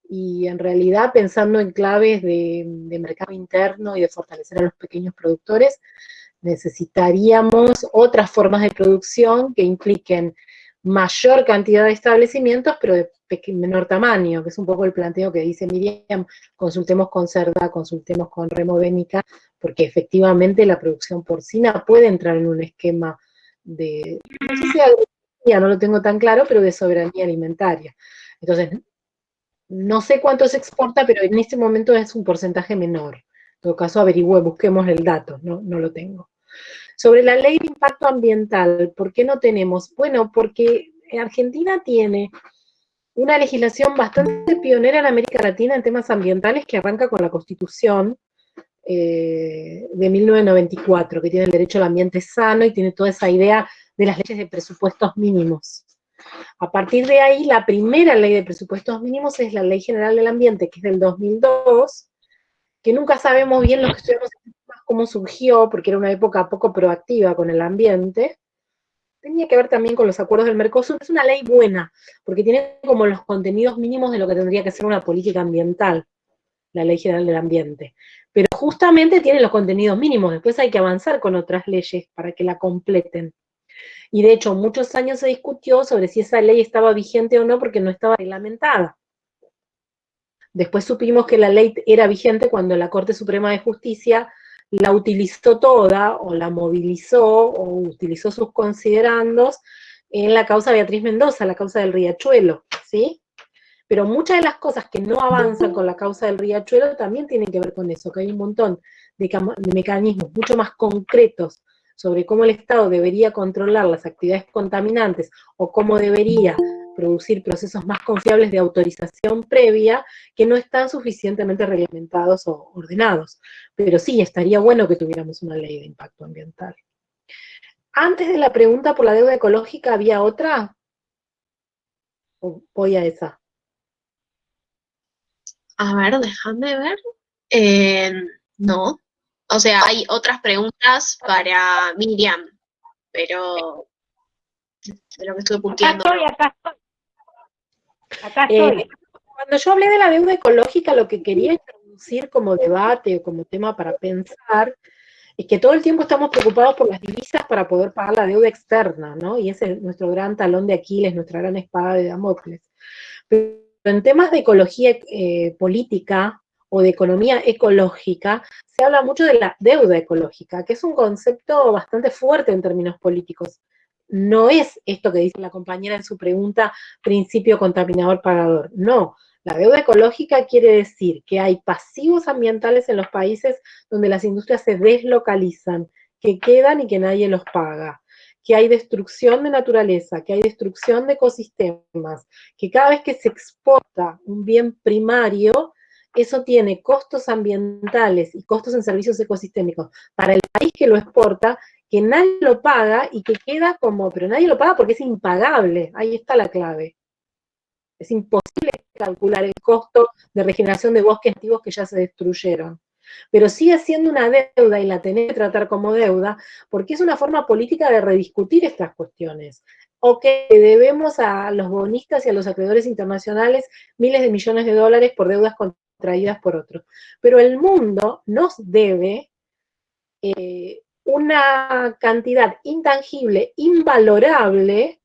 Y en realidad, pensando en claves de mercado interno y de fortalecer a los pequeños productores, necesitaríamos otras formas de producción que impliquen mayor cantidad de establecimientos, pero de menor tamaño, que es un poco el planteo que dice Miriam, consultemos con Cerda, consultemos con Removénica, porque efectivamente la producción porcina puede entrar en un esquema de, no sé si agronomía, no lo tengo tan claro, pero de soberanía alimentaria. Entonces, no sé cuánto se exporta, pero en este momento es un porcentaje menor. En todo caso, averigüe, busquemos el dato, no lo tengo. Sobre la ley de impacto ambiental, ¿por qué no tenemos? Bueno, porque Argentina tiene una legislación bastante pionera en América Latina en temas ambientales que arranca con la Constitución de 1994, que tiene el derecho al ambiente sano y tiene toda esa idea de las leyes de presupuestos mínimos. A partir de ahí, la primera ley de presupuestos mínimos es la Ley General del Ambiente, que es del 2002, que nunca sabemos bien los que estudiamos cómo surgió, porque era una época poco proactiva con el ambiente. Tenía que ver también con los acuerdos del Mercosur. Es una ley buena, porque tiene como los contenidos mínimos de lo que tendría que ser una política ambiental, la Ley General del Ambiente. Pero justamente tiene los contenidos mínimos, después hay que avanzar con otras leyes para que la completen. Y de hecho, muchos años se discutió sobre si esa ley estaba vigente o no porque no estaba reglamentada. Después supimos que la ley era vigente cuando la Corte Suprema de Justicia la utilizó toda, o la movilizó, o utilizó sus considerandos en la causa Beatriz Mendoza, la causa del Riachuelo, ¿sí? Pero muchas de las cosas que no avanzan con la causa del Riachuelo también tienen que ver con eso, que hay un montón de mecanismos mucho más concretos sobre cómo el Estado debería controlar las actividades contaminantes o cómo debería producir procesos más confiables de autorización previa que no están suficientemente reglamentados o ordenados. Pero sí, estaría bueno que tuviéramos una ley de impacto ambiental. Antes de la pregunta por la deuda ecológica, ¿había otra? ¿O voy a esa? A ver, déjame ver. No. O sea, hay otras preguntas para Miriam, pero de lo que estuve punteando. Acá estoy. Cuando yo hablé de la deuda ecológica, lo que quería introducir como debate o como tema para pensar es que todo el tiempo estamos preocupados por las divisas para poder pagar la deuda externa, ¿no? Y ese es nuestro gran talón de Aquiles, nuestra gran espada de Damocles. Pero en temas de ecología política o de economía ecológica, se habla mucho de la deuda ecológica, que es un concepto bastante fuerte en términos políticos. No es esto que dice la compañera en su pregunta, principio contaminador-pagador. No, la deuda ecológica quiere decir que hay pasivos ambientales en los países donde las industrias se deslocalizan, que quedan y que nadie los paga, que hay destrucción de naturaleza, que hay destrucción de ecosistemas, que cada vez que se exporta un bien primario, eso tiene costos ambientales y costos en servicios ecosistémicos para el país que lo exporta, que nadie lo paga y que queda como, pero nadie lo paga porque es impagable, ahí está la clave. Es imposible calcular el costo de regeneración de bosques nativos que ya se destruyeron. Pero sigue siendo una deuda y la tenés que tratar como deuda, porque es una forma política de rediscutir estas cuestiones. O que debemos a los bonistas y a los acreedores internacionales miles de millones de dólares por deudas contraídas por otros. Pero el mundo nos debe una cantidad intangible, invalorable,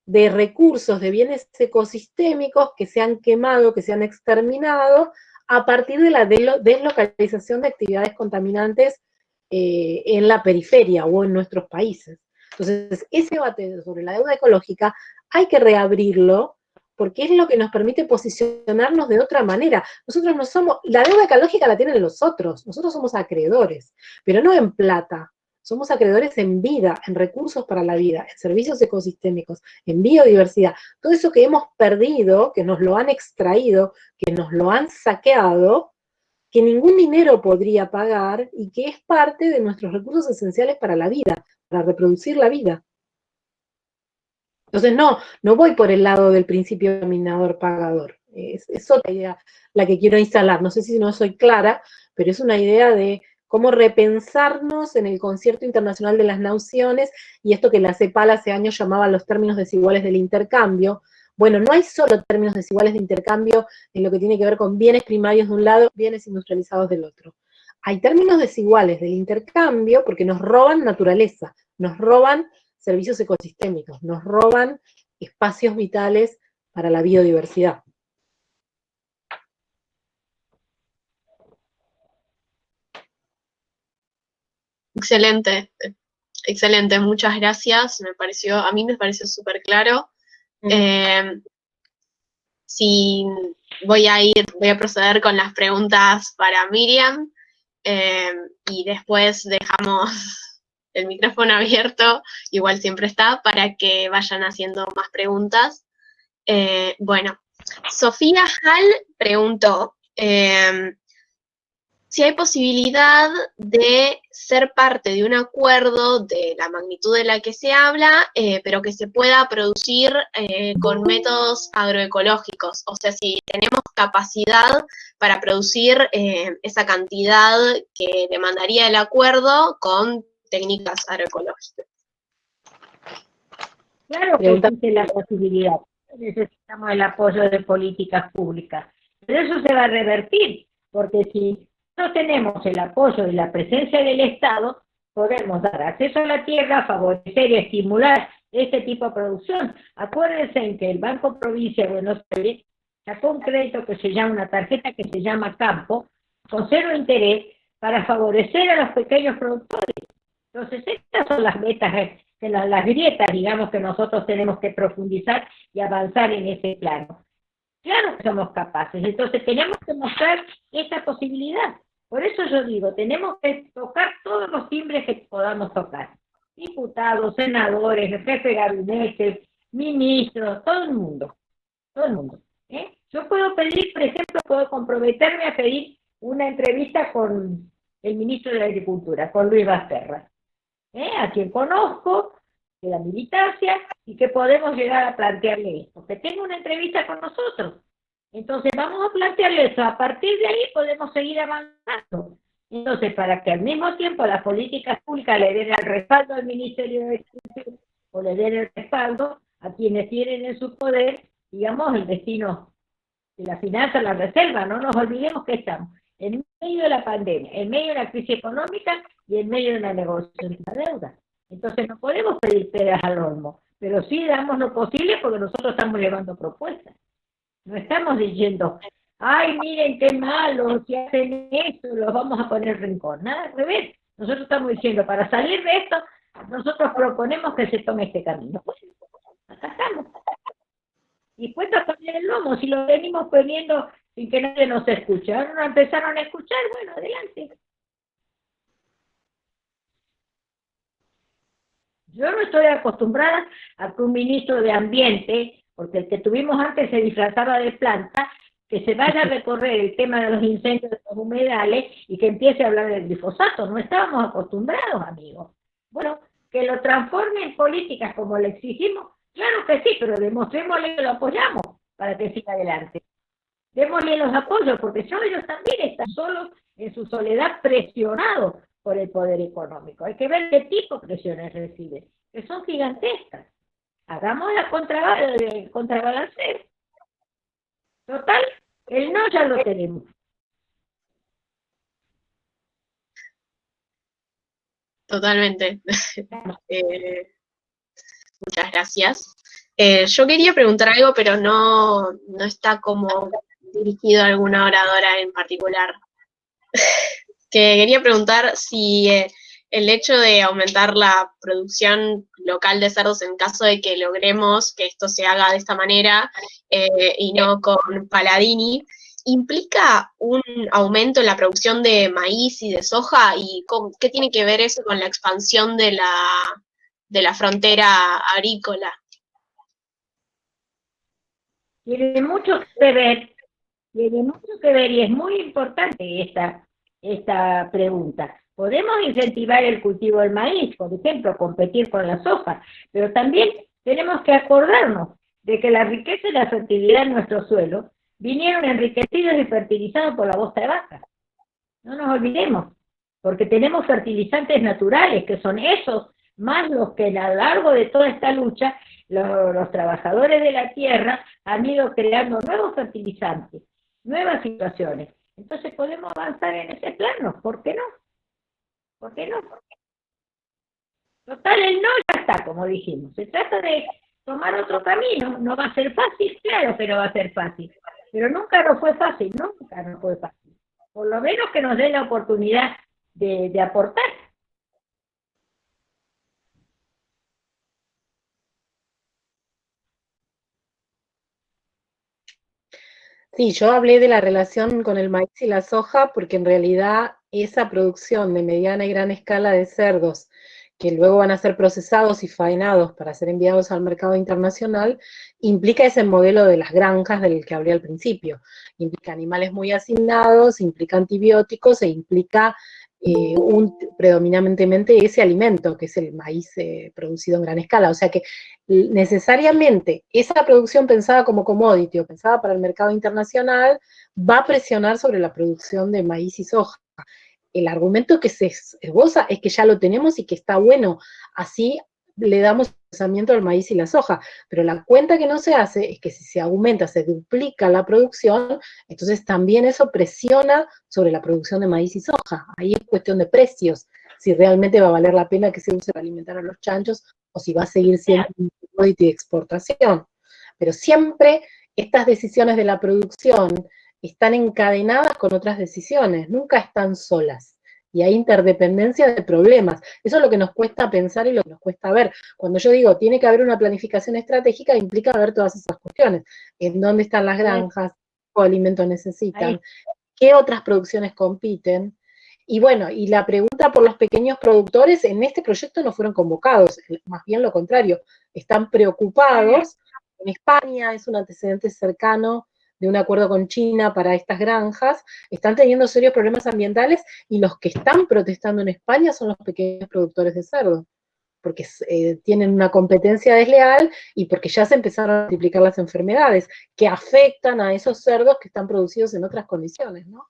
de recursos, de bienes ecosistémicos que se han quemado, que se han exterminado, a partir de la deslocalización de actividades contaminantes en la periferia o en nuestros países. Entonces, ese debate sobre la deuda ecológica hay que reabrirlo, porque es lo que nos permite posicionarnos de otra manera. Nosotros no somos, la deuda ecológica la tienen los otros, nosotros somos acreedores, pero no en plata. Somos acreedores en vida, en recursos para la vida, en servicios ecosistémicos, en biodiversidad. Todo eso que hemos perdido, que nos lo han extraído, que nos lo han saqueado, que ningún dinero podría pagar y que es parte de nuestros recursos esenciales para la vida, para reproducir la vida. Entonces no voy por el lado del principio dominador-pagador. Es otra idea la que quiero instalar. No sé si no soy clara, pero es una idea de cómo repensarnos en el Concierto Internacional de las Naciones y esto que la CEPAL hace años llamaba los términos desiguales del intercambio. Bueno, no hay solo términos desiguales de intercambio en lo que tiene que ver con bienes primarios de un lado, bienes industrializados del otro. Hay términos desiguales del intercambio porque nos roban naturaleza, nos roban servicios ecosistémicos, nos roban espacios vitales para la biodiversidad. Excelente, excelente, muchas gracias. A mí me pareció súper claro. Sí, voy a proceder con las preguntas para Miriam y después dejamos el micrófono abierto, igual siempre está, para que vayan haciendo más preguntas. Bueno, Sofía Hall preguntó si hay posibilidad de ser parte de un acuerdo de la magnitud de la que se habla, pero que se pueda producir con métodos agroecológicos. O sea, si tenemos capacidad para producir esa cantidad que demandaría el acuerdo con técnicas agroecológicas. Claro que existe la posibilidad. Necesitamos el apoyo de políticas públicas. Pero eso se va a revertir, porque si no tenemos el apoyo y la presencia del Estado, podemos dar acceso a la tierra, favorecer y estimular este tipo de producción. Acuérdense en que el Banco Provincia de Buenos Aires sacó un crédito que se llama, una tarjeta que se llama Campo, con 0 interés, para favorecer a los pequeños productores. Entonces, estas son las metas, las grietas, digamos, que nosotros tenemos que profundizar y avanzar en ese plano. Claro que somos capaces, entonces tenemos que mostrar esa posibilidad. Por eso yo digo, tenemos que tocar todos los timbres que podamos tocar. Diputados, senadores, jefe de gabinete, ministros, todo el mundo. Todo el mundo. Yo puedo pedir, por ejemplo, puedo comprometerme a pedir una entrevista con el ministro de la Agricultura, con Luis Basterra, a quien conozco, de la militancia, y que podemos llegar a plantearle esto, que tenga una entrevista con nosotros. Entonces vamos a plantearle eso, a partir de ahí podemos seguir avanzando. Entonces, para que al mismo tiempo las políticas públicas le den el respaldo al Ministerio de Agricultura o le den el respaldo a quienes tienen en su poder, digamos, el destino de la finanza, la reserva. No nos olvidemos que estamos en medio de la pandemia, en medio de la crisis económica y en medio de una negociación de la deuda. Entonces no podemos pedir peras al olmo, pero sí damos lo posible porque nosotros estamos llevando propuestas. No estamos diciendo, ay, miren qué malo, si hacen esto, los vamos a poner en rincón. Nada, al revés. Nosotros estamos diciendo, para salir de esto, nosotros proponemos que se tome este camino. Pues, acá estamos. Dispuestos a poner el lomo, si lo venimos poniendo sin que nadie nos escuche. Ahora nos empezaron a escuchar, bueno, adelante. Yo no estoy acostumbrada a que un ministro de Ambiente, porque el que tuvimos antes se disfrazaba de planta, que se vaya a recorrer el tema de los incendios de los humedales y que empiece a hablar del glifosato. No estábamos acostumbrados, amigos. Bueno, que lo transforme en políticas como le exigimos, claro que sí, pero demostrémosle que lo apoyamos. para que siga adelante. Démosle los apoyos, porque ellos también están solos en su soledad, presionados por el poder económico. Hay que ver qué tipo de presiones reciben, que son gigantescas. Hagamos la contrabalanceo. Total, el no ya lo tenemos. Totalmente. Muchas gracias. Yo quería preguntar algo, pero no está como dirigido a alguna oradora en particular. Que quería preguntar si el hecho de aumentar la producción local de cerdos en caso de que logremos que esto se haga de esta manera y no con Paladini, ¿implica un aumento en la producción de maíz y de soja? ¿Y qué tiene que ver eso con la expansión de la frontera agrícola? Tiene mucho que ver, y es muy importante esta pregunta. Podemos incentivar el cultivo del maíz, por ejemplo, competir con la soja, pero también tenemos que acordarnos de que la riqueza y la fertilidad en nuestro suelo vinieron enriquecidos y fertilizados por la bosta de vaca. No nos olvidemos, porque tenemos fertilizantes naturales, que son esos, más los que a lo largo de toda esta lucha, los trabajadores de la tierra han ido creando nuevos fertilizantes, nuevas situaciones. Entonces podemos avanzar en ese plano, ¿por qué no? ¿Por qué no? Total, el no ya está, como dijimos. Se trata de tomar otro camino. No va a ser fácil, claro que no va a ser fácil. Pero nunca nos fue fácil, nunca nos fue fácil. Por lo menos que nos dé la oportunidad de aportar. Sí, yo hablé de la relación con el maíz y la soja porque en realidad esa producción de mediana y gran escala de cerdos que luego van a ser procesados y faenados para ser enviados al mercado internacional, implica ese modelo de las granjas del que hablé al principio. Implica animales muy hacinados, implica antibióticos e implica predominantemente ese alimento, que es el maíz producido en gran escala. O sea que necesariamente esa producción pensada como commodity o pensada para el mercado internacional va a presionar sobre la producción de maíz y soja. El argumento que se esboza es que ya lo tenemos y que está bueno, así le damos procesamiento al maíz y la soja, pero la cuenta que no se hace es que si se aumenta, se duplica la producción, entonces también eso presiona sobre la producción de maíz y soja. Ahí es cuestión de precios, si realmente va a valer la pena que se use para alimentar a los chanchos o si va a seguir siendo un commodity de exportación. Pero siempre estas decisiones de la producción están encadenadas con otras decisiones, nunca están solas. Y hay interdependencia de problemas. Eso es lo que nos cuesta pensar y lo que nos cuesta ver. Cuando yo digo, tiene que haber una planificación estratégica, implica ver todas esas cuestiones. ¿En dónde están las granjas? ¿Qué alimentos necesitan? ¿Qué otras producciones compiten? Y bueno, y la pregunta por los pequeños productores en este proyecto no fueron convocados, más bien lo contrario, están preocupados. En España es un antecedente cercano de un acuerdo con China para estas granjas, están teniendo serios problemas ambientales y los que están protestando en España son los pequeños productores de cerdo, porque tienen una competencia desleal y porque ya se empezaron a multiplicar las enfermedades que afectan a esos cerdos que están producidos en otras condiciones, ¿no?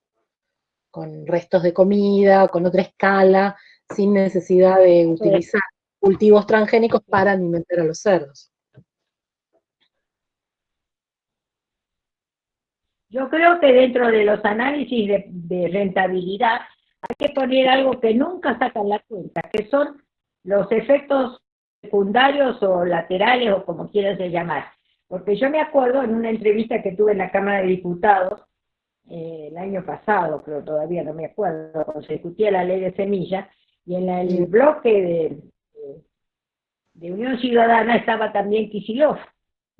Con restos de comida, con otra escala, sin necesidad de utilizar cultivos transgénicos para alimentar a los cerdos. Yo creo que dentro de los análisis de rentabilidad hay que poner algo que nunca sacan la cuenta, que son los efectos secundarios o laterales o como quieras llamar. Porque yo me acuerdo en una entrevista que tuve en la Cámara de Diputados el año pasado, pero todavía no me acuerdo, cuando se discutía la ley de semillas, y en el bloque de Unión Ciudadana estaba también Kicillof.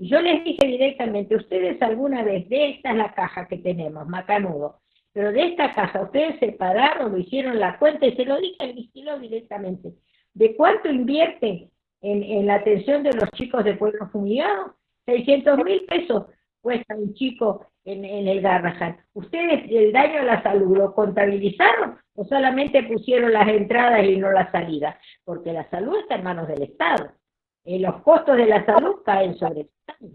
Y yo les dije directamente, ustedes alguna vez, de esta es la caja que tenemos, macanudo, pero de esta caja ustedes separaron, lo hicieron la cuenta, y se lo dije al Kicillof directamente, ¿de cuánto invierten en la atención de los chicos de Pueblo Fumigado? 600.000 pesos cuesta un chico en el Garrahan. ¿Ustedes el daño a la salud lo contabilizaron o solamente pusieron las entradas y no las salidas? Porque la salud está en manos del Estado. Los costos de la salud caen sobre el Estado.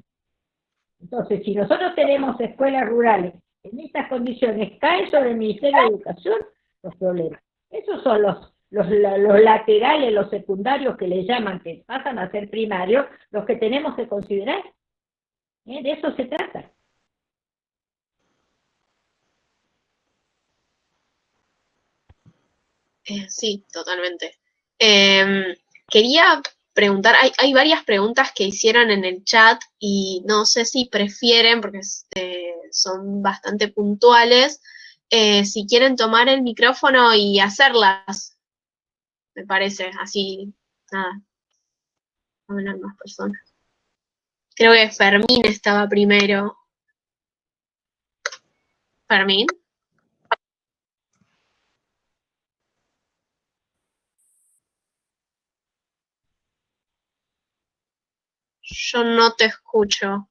Entonces, si nosotros tenemos escuelas rurales en estas condiciones, caen sobre el Ministerio de Educación los problemas. Esos son los laterales, los secundarios que le llaman, que pasan a ser primarios, los que tenemos que considerar. De eso se trata. Sí, totalmente. Quería preguntar, hay varias preguntas que hicieron en el chat y no sé si prefieren, porque son bastante puntuales, si quieren tomar el micrófono y hacerlas, me parece, así, nada, hablan más personas. Creo que Fermín estaba primero. ¿Fermín? Yo no te escucho.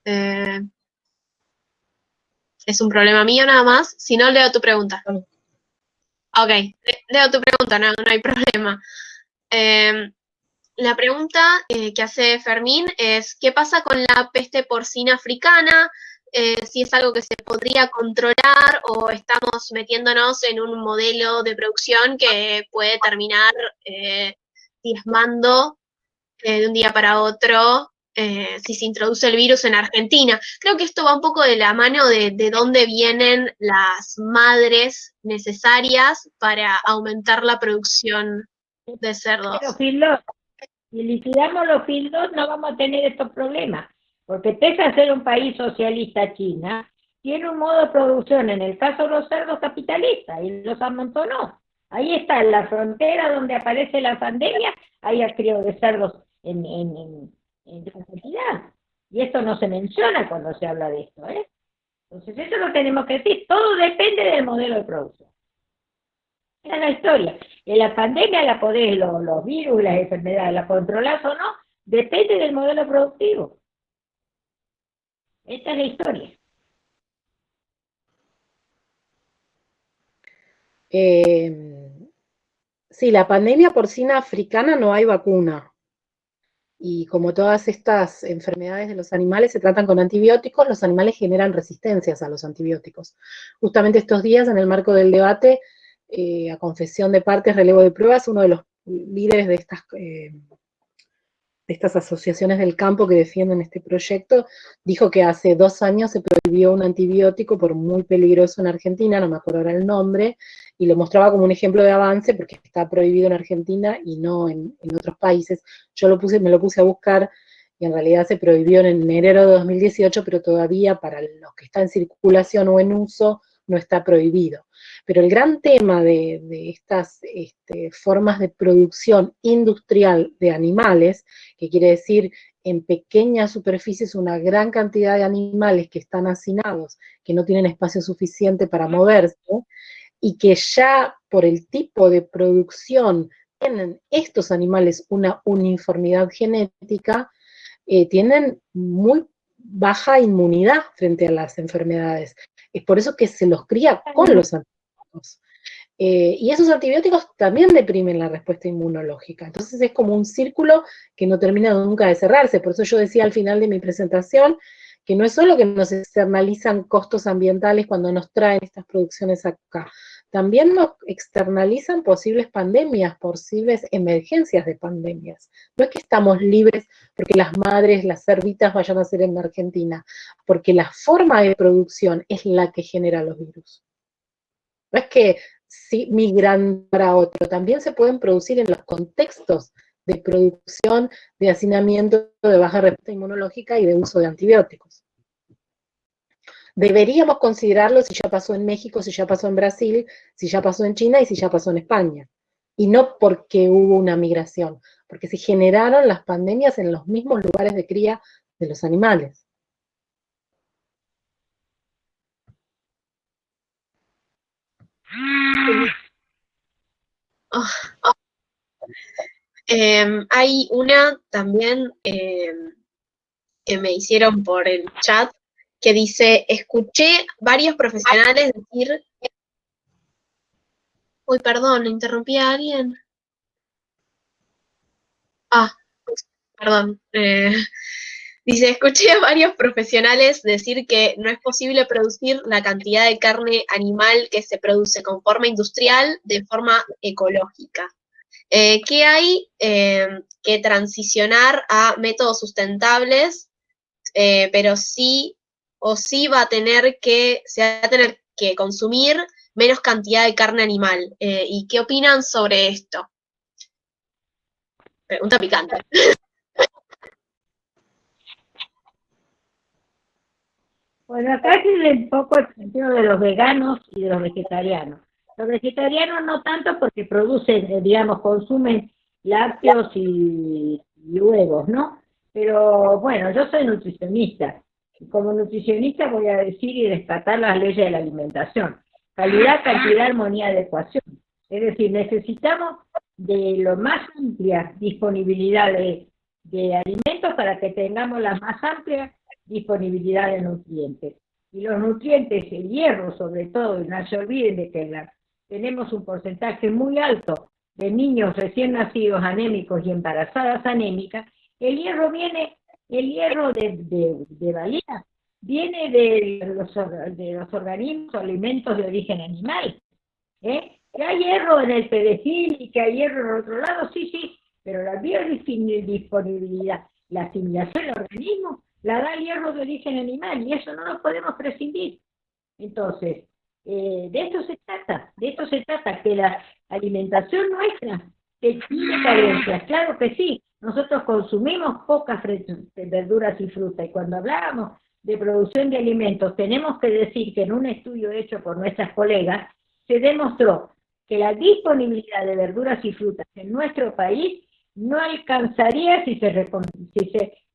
Es un problema mío nada más. Si no, leo tu pregunta. Ok, leo tu pregunta, no hay problema. La pregunta que hace Fermín es, ¿qué pasa con la peste porcina africana? Si es algo que se podría controlar o estamos metiéndonos en un modelo de producción que puede terminar diezmando de un día para otro si se introduce el virus en Argentina. Creo que esto va un poco de la mano de dónde vienen las madres necesarias para aumentar la producción de cerdos. Pero feedlot, si liquidamos los feedlot no vamos a tener estos problemas, porque pese a ser un país socialista, China tiene un modo de producción, en el caso de los cerdos, capitalista, y los amontonó. Ahí está, en la frontera donde aparece la pandemia, hay crío de cerdos en gran cantidad. Y esto no se menciona cuando se habla de esto, ¿eh? Entonces eso lo tenemos que decir, todo depende del modelo de producción. Esa es la historia. En la pandemia la podés, los virus, las enfermedades, la controlás o no, depende del modelo productivo. Esta es la historia. Sí, la pandemia porcina africana no hay vacuna. Y como todas estas enfermedades de los animales se tratan con antibióticos, los animales generan resistencias a los antibióticos. Justamente estos días, en el marco del debate, a confesión de partes, relevo de pruebas, uno de los líderes de estas asociaciones del campo que defienden este proyecto, dijo que hace 2 años se prohibió un antibiótico por muy peligroso en Argentina, no me acuerdo ahora el nombre, y lo mostraba como un ejemplo de avance porque está prohibido en Argentina y no en otros países. Yo me lo puse a buscar y en realidad se prohibió en enero de 2018, pero todavía para los que está en circulación o en uso no está prohibido. Pero el gran tema de estas formas de producción industrial de animales, que quiere decir en pequeñas superficies una gran cantidad de animales que están hacinados, que no tienen espacio suficiente para moverse, y que ya por el tipo de producción tienen estos animales una uniformidad genética, tienen muy baja inmunidad frente a las enfermedades. Es por eso que se los cría con los antibióticos. Y esos antibióticos también deprimen la respuesta inmunológica. Entonces es como un círculo que no termina nunca de cerrarse. Por eso yo decía al final de mi presentación que no es solo que nos externalizan costos ambientales cuando nos traen estas producciones acá, también nos externalizan posibles pandemias, posibles emergencias de pandemias. No es que estamos libres porque las madres, las cerditas vayan a ser en Argentina, porque la forma de producción es la que genera los virus. No es que migran para otro, también se pueden producir en los contextos de producción, de hacinamiento, de baja respuesta inmunológica y de uso de antibióticos. Deberíamos considerarlo si ya pasó en México, si ya pasó en Brasil, si ya pasó en China y si ya pasó en España. Y no porque hubo una migración, porque se generaron las pandemias en los mismos lugares de cría de los animales. Oh, oh. Hay una también que me hicieron por el chat que dice, escuché varios profesionales decir... Uy, perdón, interrumpí a alguien. Ah, perdón. Dice, escuché a varios profesionales decir que no es posible producir la cantidad de carne animal que se produce con forma industrial de forma ecológica. ¿Qué hay que transicionar a métodos sustentables, pero sí o sí se va a tener que consumir menos cantidad de carne animal? ¿Y qué opinan sobre esto? Pregunta picante. Bueno, acá es un poco el sentido de los veganos y de los vegetarianos. Los vegetarianos no tanto porque producen, digamos, consumen lácteos y huevos, ¿no? Pero bueno, yo soy nutricionista. Y como nutricionista voy a decir y rescatar las leyes de la alimentación. Calidad, cantidad, armonía, adecuación. Es decir, necesitamos de lo más amplia disponibilidad de alimentos para que tengamos la más amplia disponibilidad de nutrientes. Y los nutrientes, el hierro sobre todo, y no se olviden de que tenemos un porcentaje muy alto de niños recién nacidos anémicos y embarazadas anémicas, el hierro de valía, viene de los organismos o alimentos de origen animal. Que hay hierro en el perejil y que hay hierro en el otro lado, sí, pero la biodisponibilidad, la asimilación del organismo, la da el hierro de origen animal, y eso no lo podemos prescindir. Entonces, de esto se trata, que la alimentación nuestra tiene carencias, claro que sí, nosotros consumimos pocas verduras y frutas, y cuando hablábamos de producción de alimentos, tenemos que decir que en un estudio hecho por nuestras colegas, se demostró que la disponibilidad de verduras y frutas en nuestro país no alcanzaría si se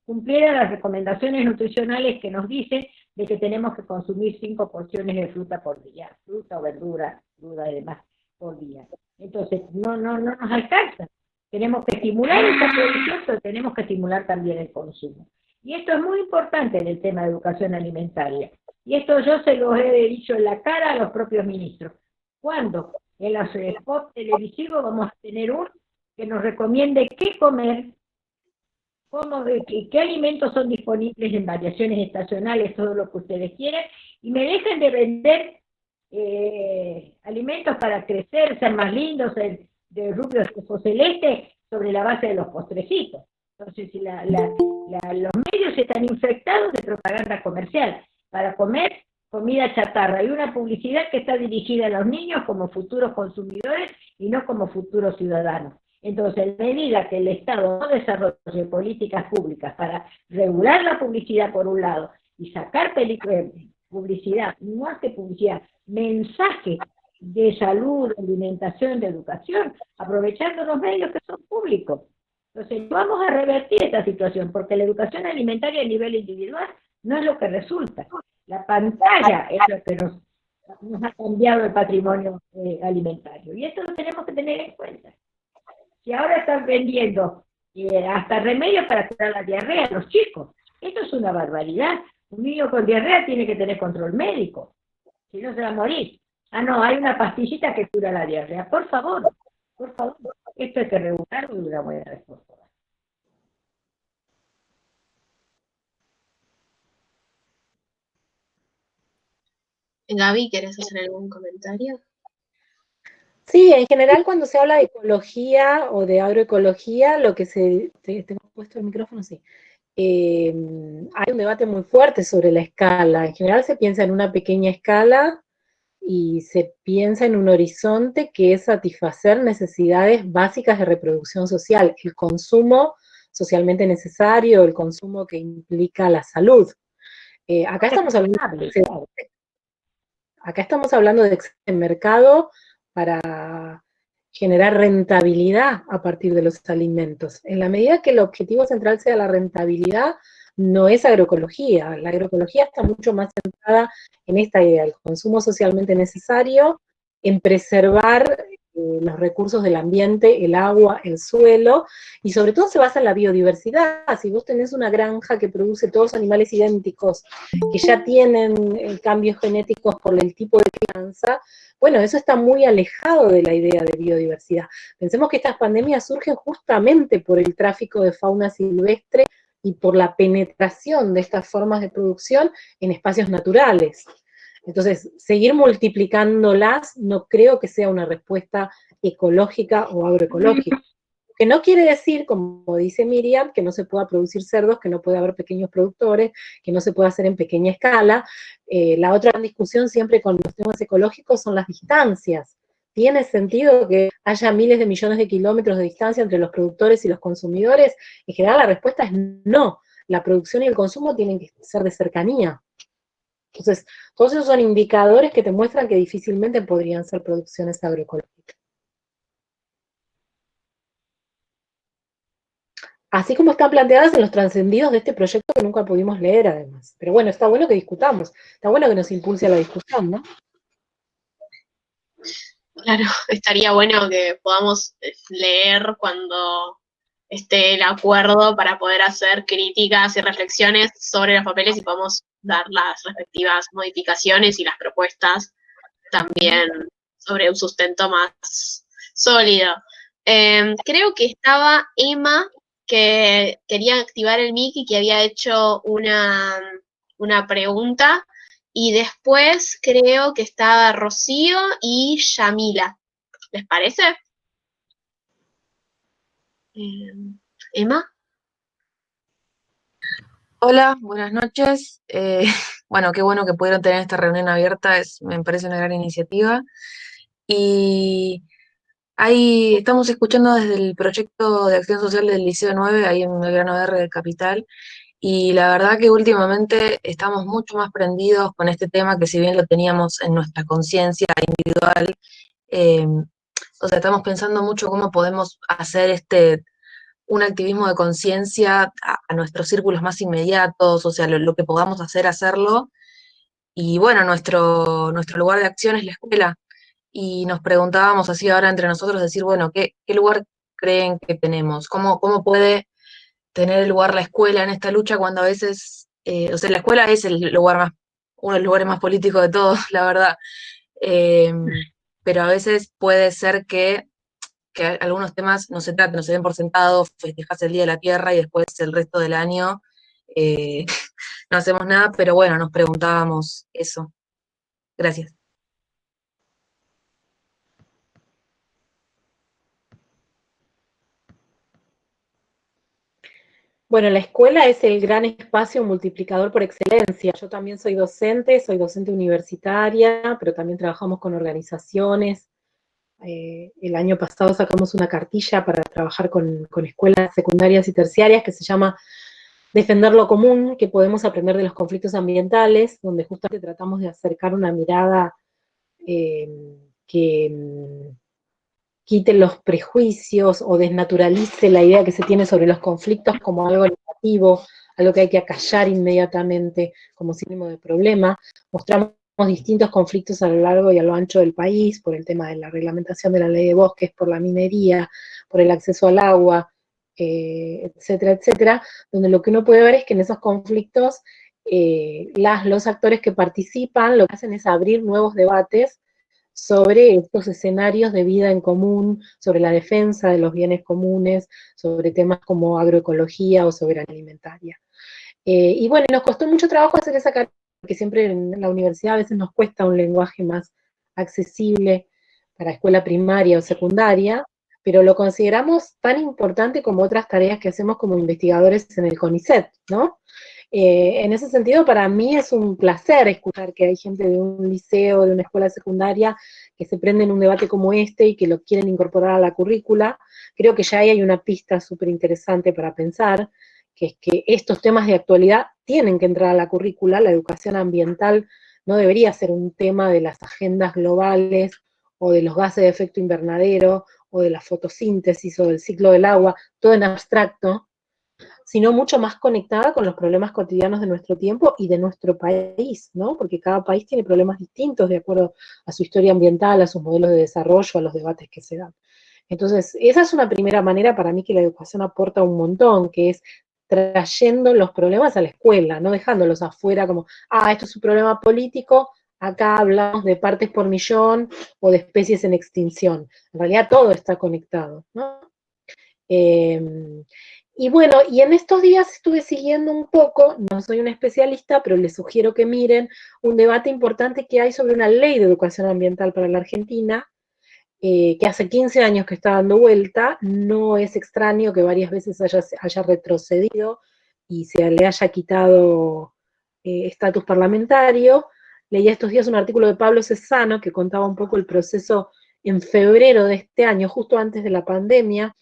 cumplieran las recomendaciones nutricionales que nos dicen de que tenemos que consumir 5 porciones de fruta por día, fruta o verdura, y demás por día. Entonces, no nos alcanza. Tenemos que estimular esta producción, pero tenemos que estimular también el consumo. Y esto es muy importante en el tema de educación alimentaria. Y esto yo se los he dicho en la cara a los propios ministros. ¿Cuándo? En los spots televisivos vamos a tener uno que nos recomiende qué comer, qué alimentos son disponibles en variaciones estacionales, todo lo que ustedes quieran, y me dejen de vender alimentos para crecer, ser más lindos, ser de rubio o celeste, sobre la base de los postrecitos. Entonces, si los medios están infectados de propaganda comercial para comer comida chatarra y una publicidad que está dirigida a los niños como futuros consumidores y no como futuros ciudadanos. Entonces, en medida que el Estado no desarrolle políticas públicas para regular la publicidad por un lado y sacar publicidad, no más que publicidad, mensajes de salud, de alimentación, de educación, aprovechando los medios que son públicos. Entonces, vamos a revertir esta situación, porque la educación alimentaria a nivel individual no es lo que resulta. La pantalla es lo que nos ha cambiado el patrimonio alimentario. Y esto lo tenemos que tener en cuenta. Si ahora están vendiendo hasta remedios para curar la diarrea a los chicos, esto es una barbaridad. Un niño con diarrea tiene que tener control médico, si no se va a morir. Ah, no, hay una pastillita que cura la diarrea. Por favor, esto hay que regularlo de una buena respuesta. Gaby, ¿querés hacer algún comentario? Sí, en general cuando se habla de ecología o de agroecología, lo que tengo puesto el micrófono, sí. Hay un debate muy fuerte sobre la escala. En general se piensa en una pequeña escala y se piensa en un horizonte que es satisfacer necesidades básicas de reproducción social, el consumo socialmente necesario, el consumo que implica la salud. Acá estamos hablando de mercado para generar rentabilidad a partir de los alimentos. En la medida que el objetivo central sea la rentabilidad, no es agroecología. La agroecología está mucho más centrada en esta idea, el consumo socialmente necesario, en preservar los recursos del ambiente, el agua, el suelo, y sobre todo se basa en la biodiversidad. Si vos tenés una granja que produce todos animales idénticos, que ya tienen cambios genéticos por el tipo de crianza, bueno, eso está muy alejado de la idea de biodiversidad. Pensemos que estas pandemias surgen justamente por el tráfico de fauna silvestre y por la penetración de estas formas de producción en espacios naturales. Entonces, seguir multiplicándolas no creo que sea una respuesta ecológica o agroecológica. Que no quiere decir, como dice Miriam, que no se pueda producir cerdos, que no puede haber pequeños productores, que no se pueda hacer en pequeña escala. La otra gran discusión siempre con los temas ecológicos son las distancias. ¿Tiene sentido que haya miles de millones de kilómetros de distancia entre los productores y los consumidores? En general la respuesta es no. La producción y el consumo tienen que ser de cercanía. Entonces, todos esos son indicadores que te muestran que difícilmente podrían ser producciones agroecológicas. Así como están planteadas en los trascendidos de este proyecto que nunca pudimos leer, además. Pero bueno, está bueno que discutamos, está bueno que nos impulse a la discusión, ¿no? Claro, estaría bueno que podamos leer cuando esté el acuerdo para poder hacer críticas y reflexiones sobre los papeles y podamos dar las respectivas modificaciones y las propuestas también sobre un sustento más sólido. Creo que estaba Emma, que quería activar el mic y que había hecho una pregunta, y después creo que estaba Rocío y Yamila. ¿Les parece? Emma. Hola, buenas noches. Bueno, qué bueno que pudieron tener esta reunión abierta, me parece una gran iniciativa. Y ahí estamos escuchando desde el proyecto de acción social del Liceo 9, ahí en Belgrano R de Capital, y la verdad que últimamente estamos mucho más prendidos con este tema que si bien lo teníamos en nuestra conciencia individual, eh, o sea, estamos pensando mucho cómo podemos hacer un activismo de conciencia a nuestros círculos más inmediatos, o sea, lo que podamos hacer, hacerlo. Y bueno, nuestro lugar de acción es la escuela. Y nos preguntábamos así ahora entre nosotros, decir, bueno, ¿qué lugar creen que tenemos? ¿Cómo puede tener el lugar la escuela en esta lucha cuando a veces, o sea, la escuela es uno de los lugares más políticos de todos, la verdad. Eh, pero a veces puede ser que algunos temas no se traten, no se den por sentado, festejas el Día de la Tierra y después el resto del año eh, no hacemos nada, pero bueno, nos preguntábamos eso. Gracias. Bueno, la escuela es el gran espacio multiplicador por excelencia. Yo también soy docente universitaria, pero también trabajamos con organizaciones. El año pasado sacamos una cartilla para trabajar con escuelas secundarias y terciarias que se llama Defender lo común, que podemos aprender de los conflictos ambientales, donde justamente tratamos de acercar una mirada que quite los prejuicios o desnaturalice la idea que se tiene sobre los conflictos como algo negativo, algo que hay que acallar inmediatamente como sinónimo de problema. Mostramos distintos conflictos a lo largo y a lo ancho del país, por el tema de la reglamentación de la ley de bosques, por la minería, por el acceso al agua, etcétera, etcétera, donde lo que uno puede ver es que en esos conflictos los actores que participan lo que hacen es abrir nuevos debates sobre estos escenarios de vida en común, sobre la defensa de los bienes comunes, sobre temas como agroecología o soberanía alimentaria. Y bueno, nos costó mucho trabajo hacer esa carta, porque siempre en la universidad a veces nos cuesta un lenguaje más accesible para escuela primaria o secundaria, pero lo consideramos tan importante como otras tareas que hacemos como investigadores en el CONICET, ¿no? En ese sentido, para mí es un placer escuchar que hay gente de un liceo, de una escuela secundaria, que se prende en un debate como este y que lo quieren incorporar a la currícula. Creo que ya ahí hay una pista súper interesante para pensar, que es que estos temas de actualidad tienen que entrar a la currícula. La educación ambiental no debería ser un tema de las agendas globales o de los gases de efecto invernadero o de la fotosíntesis o del ciclo del agua, todo en abstracto, sino mucho más conectada con los problemas cotidianos de nuestro tiempo y de nuestro país, ¿no? Porque cada país tiene problemas distintos de acuerdo a su historia ambiental, a sus modelos de desarrollo, a los debates que se dan. Entonces, esa es una primera manera para mí que la educación aporta un montón, que es trayendo los problemas a la escuela, no dejándolos afuera como, esto es un problema político, acá hablamos de partes por millón o de especies en extinción. En realidad todo está conectado, ¿no? Y bueno, y en estos días estuve siguiendo un poco, no soy una especialista, pero les sugiero que miren un debate importante que hay sobre una ley de educación ambiental para la Argentina, que hace 15 años que está dando vuelta. No es extraño que varias veces haya retrocedido y se le haya quitado estatus parlamentario. Leí estos días un artículo de Pablo Cesano que contaba un poco el proceso en febrero de este año, justo antes de la pandemia,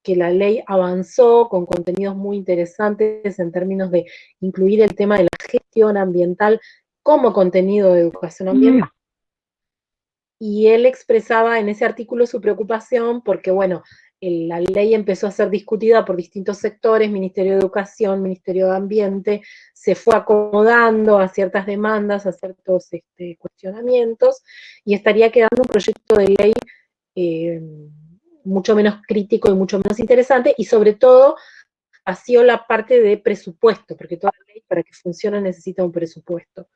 que la ley avanzó con contenidos muy interesantes en términos de incluir el tema de la gestión ambiental como contenido de educación ambiental. Y él expresaba en ese artículo su preocupación porque, bueno, la ley empezó a ser discutida por distintos sectores, Ministerio de Educación, Ministerio de Ambiente, se fue acomodando a ciertas demandas, a ciertos cuestionamientos, y estaría quedando un proyecto de ley eh, mucho menos crítico y mucho menos interesante, y sobre todo vació la parte de presupuesto, porque toda ley para que funcione necesita un presupuesto.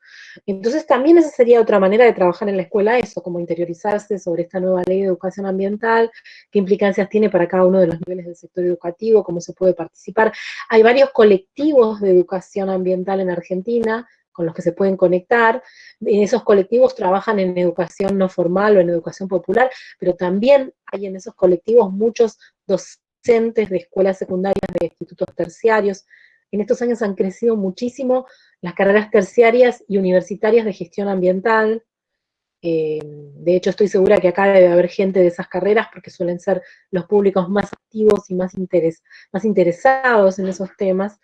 Entonces también esa sería otra manera de trabajar en la escuela, eso, como interiorizarse sobre esta nueva ley de educación ambiental, qué implicancias tiene para cada uno de los niveles del sector educativo, cómo se puede participar. Hay varios colectivos de educación ambiental en Argentina con los que se pueden conectar. En esos colectivos trabajan en educación no formal o en educación popular, pero también hay en esos colectivos muchos docentes de escuelas secundarias, de institutos terciarios. En estos años han crecido muchísimo las carreras terciarias y universitarias de gestión ambiental. De hecho, estoy segura que acá debe haber gente de esas carreras porque suelen ser los públicos más activos y más interesados en esos temas.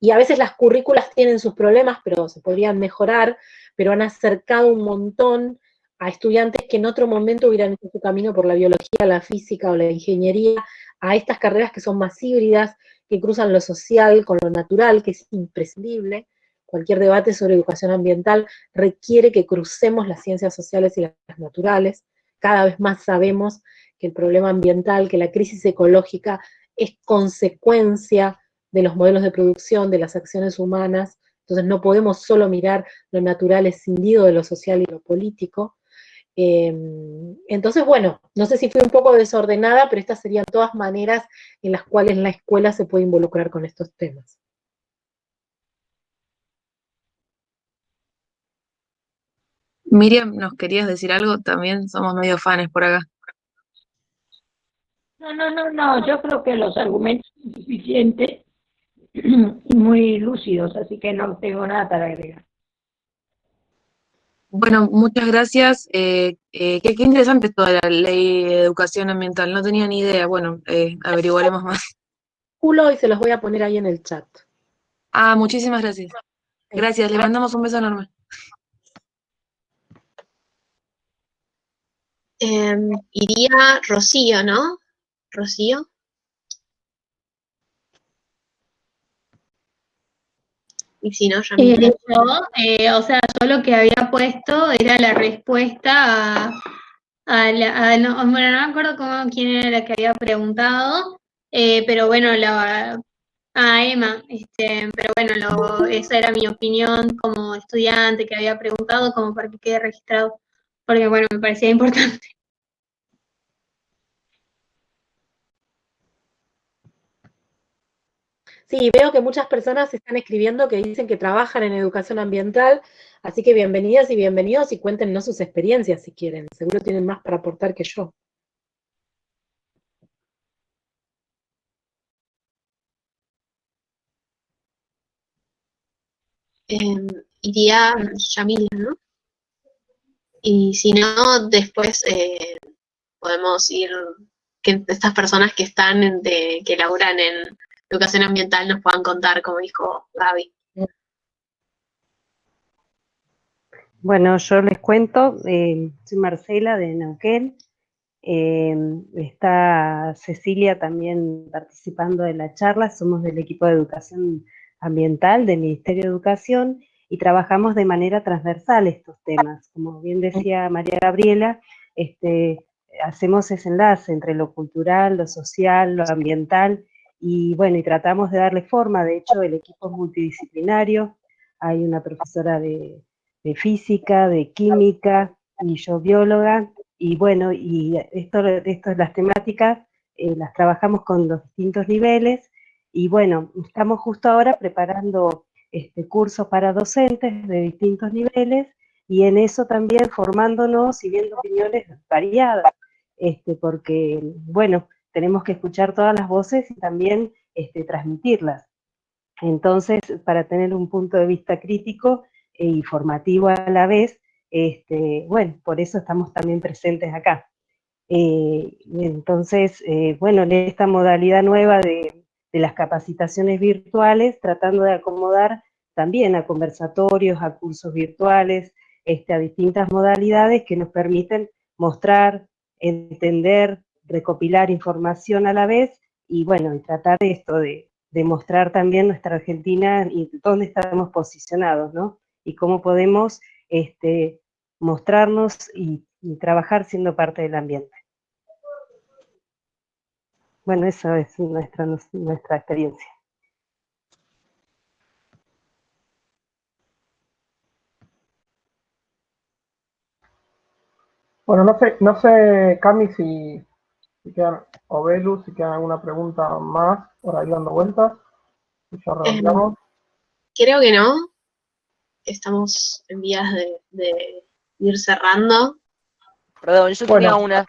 Y a veces las currículas tienen sus problemas, pero se podrían mejorar, pero han acercado un montón a estudiantes que en otro momento hubieran hecho su camino por la biología, la física o la ingeniería, a estas carreras que son más híbridas, que cruzan lo social con lo natural, que es imprescindible. Cualquier debate sobre educación ambiental requiere que crucemos las ciencias sociales y las naturales. Cada vez más sabemos que el problema ambiental, que la crisis ecológica es consecuencia de los modelos de producción, de las acciones humanas. Entonces no podemos solo mirar lo natural escindido de lo social y lo político. Entonces, bueno, no sé si fui un poco desordenada, pero estas serían todas maneras en las cuales la escuela se puede involucrar con estos temas. Miriam, ¿nos querías decir algo? También somos medio fanes por acá. No, yo creo que los argumentos son suficientes y muy lúcidos, así que no tengo nada para agregar. Bueno, muchas gracias. Qué interesante toda la ley de educación ambiental. No tenía ni idea. Bueno, averiguaremos más. Y se los voy a poner ahí en el chat. Ah, muchísimas gracias. Gracias, le mandamos un beso enorme. Iría Rocío, ¿no? Rocío. Y si no, Yamila. Yo lo que había puesto era la respuesta no, bueno, no me acuerdo quién era la que había preguntado, pero bueno, a Emma, pero bueno, esa era mi opinión como estudiante que había preguntado, como para que quede registrado, porque bueno, me parecía importante. Sí, veo que muchas personas están escribiendo que dicen que trabajan en educación ambiental, así que bienvenidas y bienvenidos y cuéntenos sus experiencias si quieren. Seguro tienen más para aportar que yo. Iría Yamila, ¿no? Y si no, después podemos ir, que estas personas que están, que laburan en educación ambiental nos puedan contar, como dijo Gaby. Bueno, yo les cuento, soy Marcela de Neuquén, está Cecilia también participando de la charla, somos del equipo de educación ambiental del Ministerio de Educación y trabajamos de manera transversal estos temas. Como bien decía María Gabriela, hacemos ese enlace entre lo cultural, lo social, lo ambiental y bueno, y tratamos de darle forma. De hecho, el equipo es multidisciplinario, hay una profesora de física, de química y yo bióloga, y bueno, y esto las temáticas las trabajamos con los distintos niveles Y bueno, estamos justo ahora preparando cursos para docentes de distintos niveles y en eso también formándonos y viendo opiniones variadas, porque, bueno, tenemos que escuchar todas las voces y también transmitirlas. Entonces, para tener un punto de vista crítico e informativo a la vez, bueno, por eso estamos también presentes acá. Entonces, bueno, en esta modalidad nueva de las capacitaciones virtuales, tratando de acomodar también a conversatorios, a cursos virtuales, a distintas modalidades que nos permiten mostrar, entender, recopilar información a la vez y bueno, y tratar de esto de mostrar también nuestra Argentina y dónde estamos posicionados, ¿no? Y cómo podemos mostrarnos y trabajar siendo parte del ambiente. Bueno, eso es nuestra experiencia. Bueno, no sé, Cami, si quedan, o Belu, si quedan alguna pregunta más por ahí dando vueltas. Y ya redondeamos. Creo que no. Estamos en vías de ir cerrando. Perdón, yo Bueno. tenía una,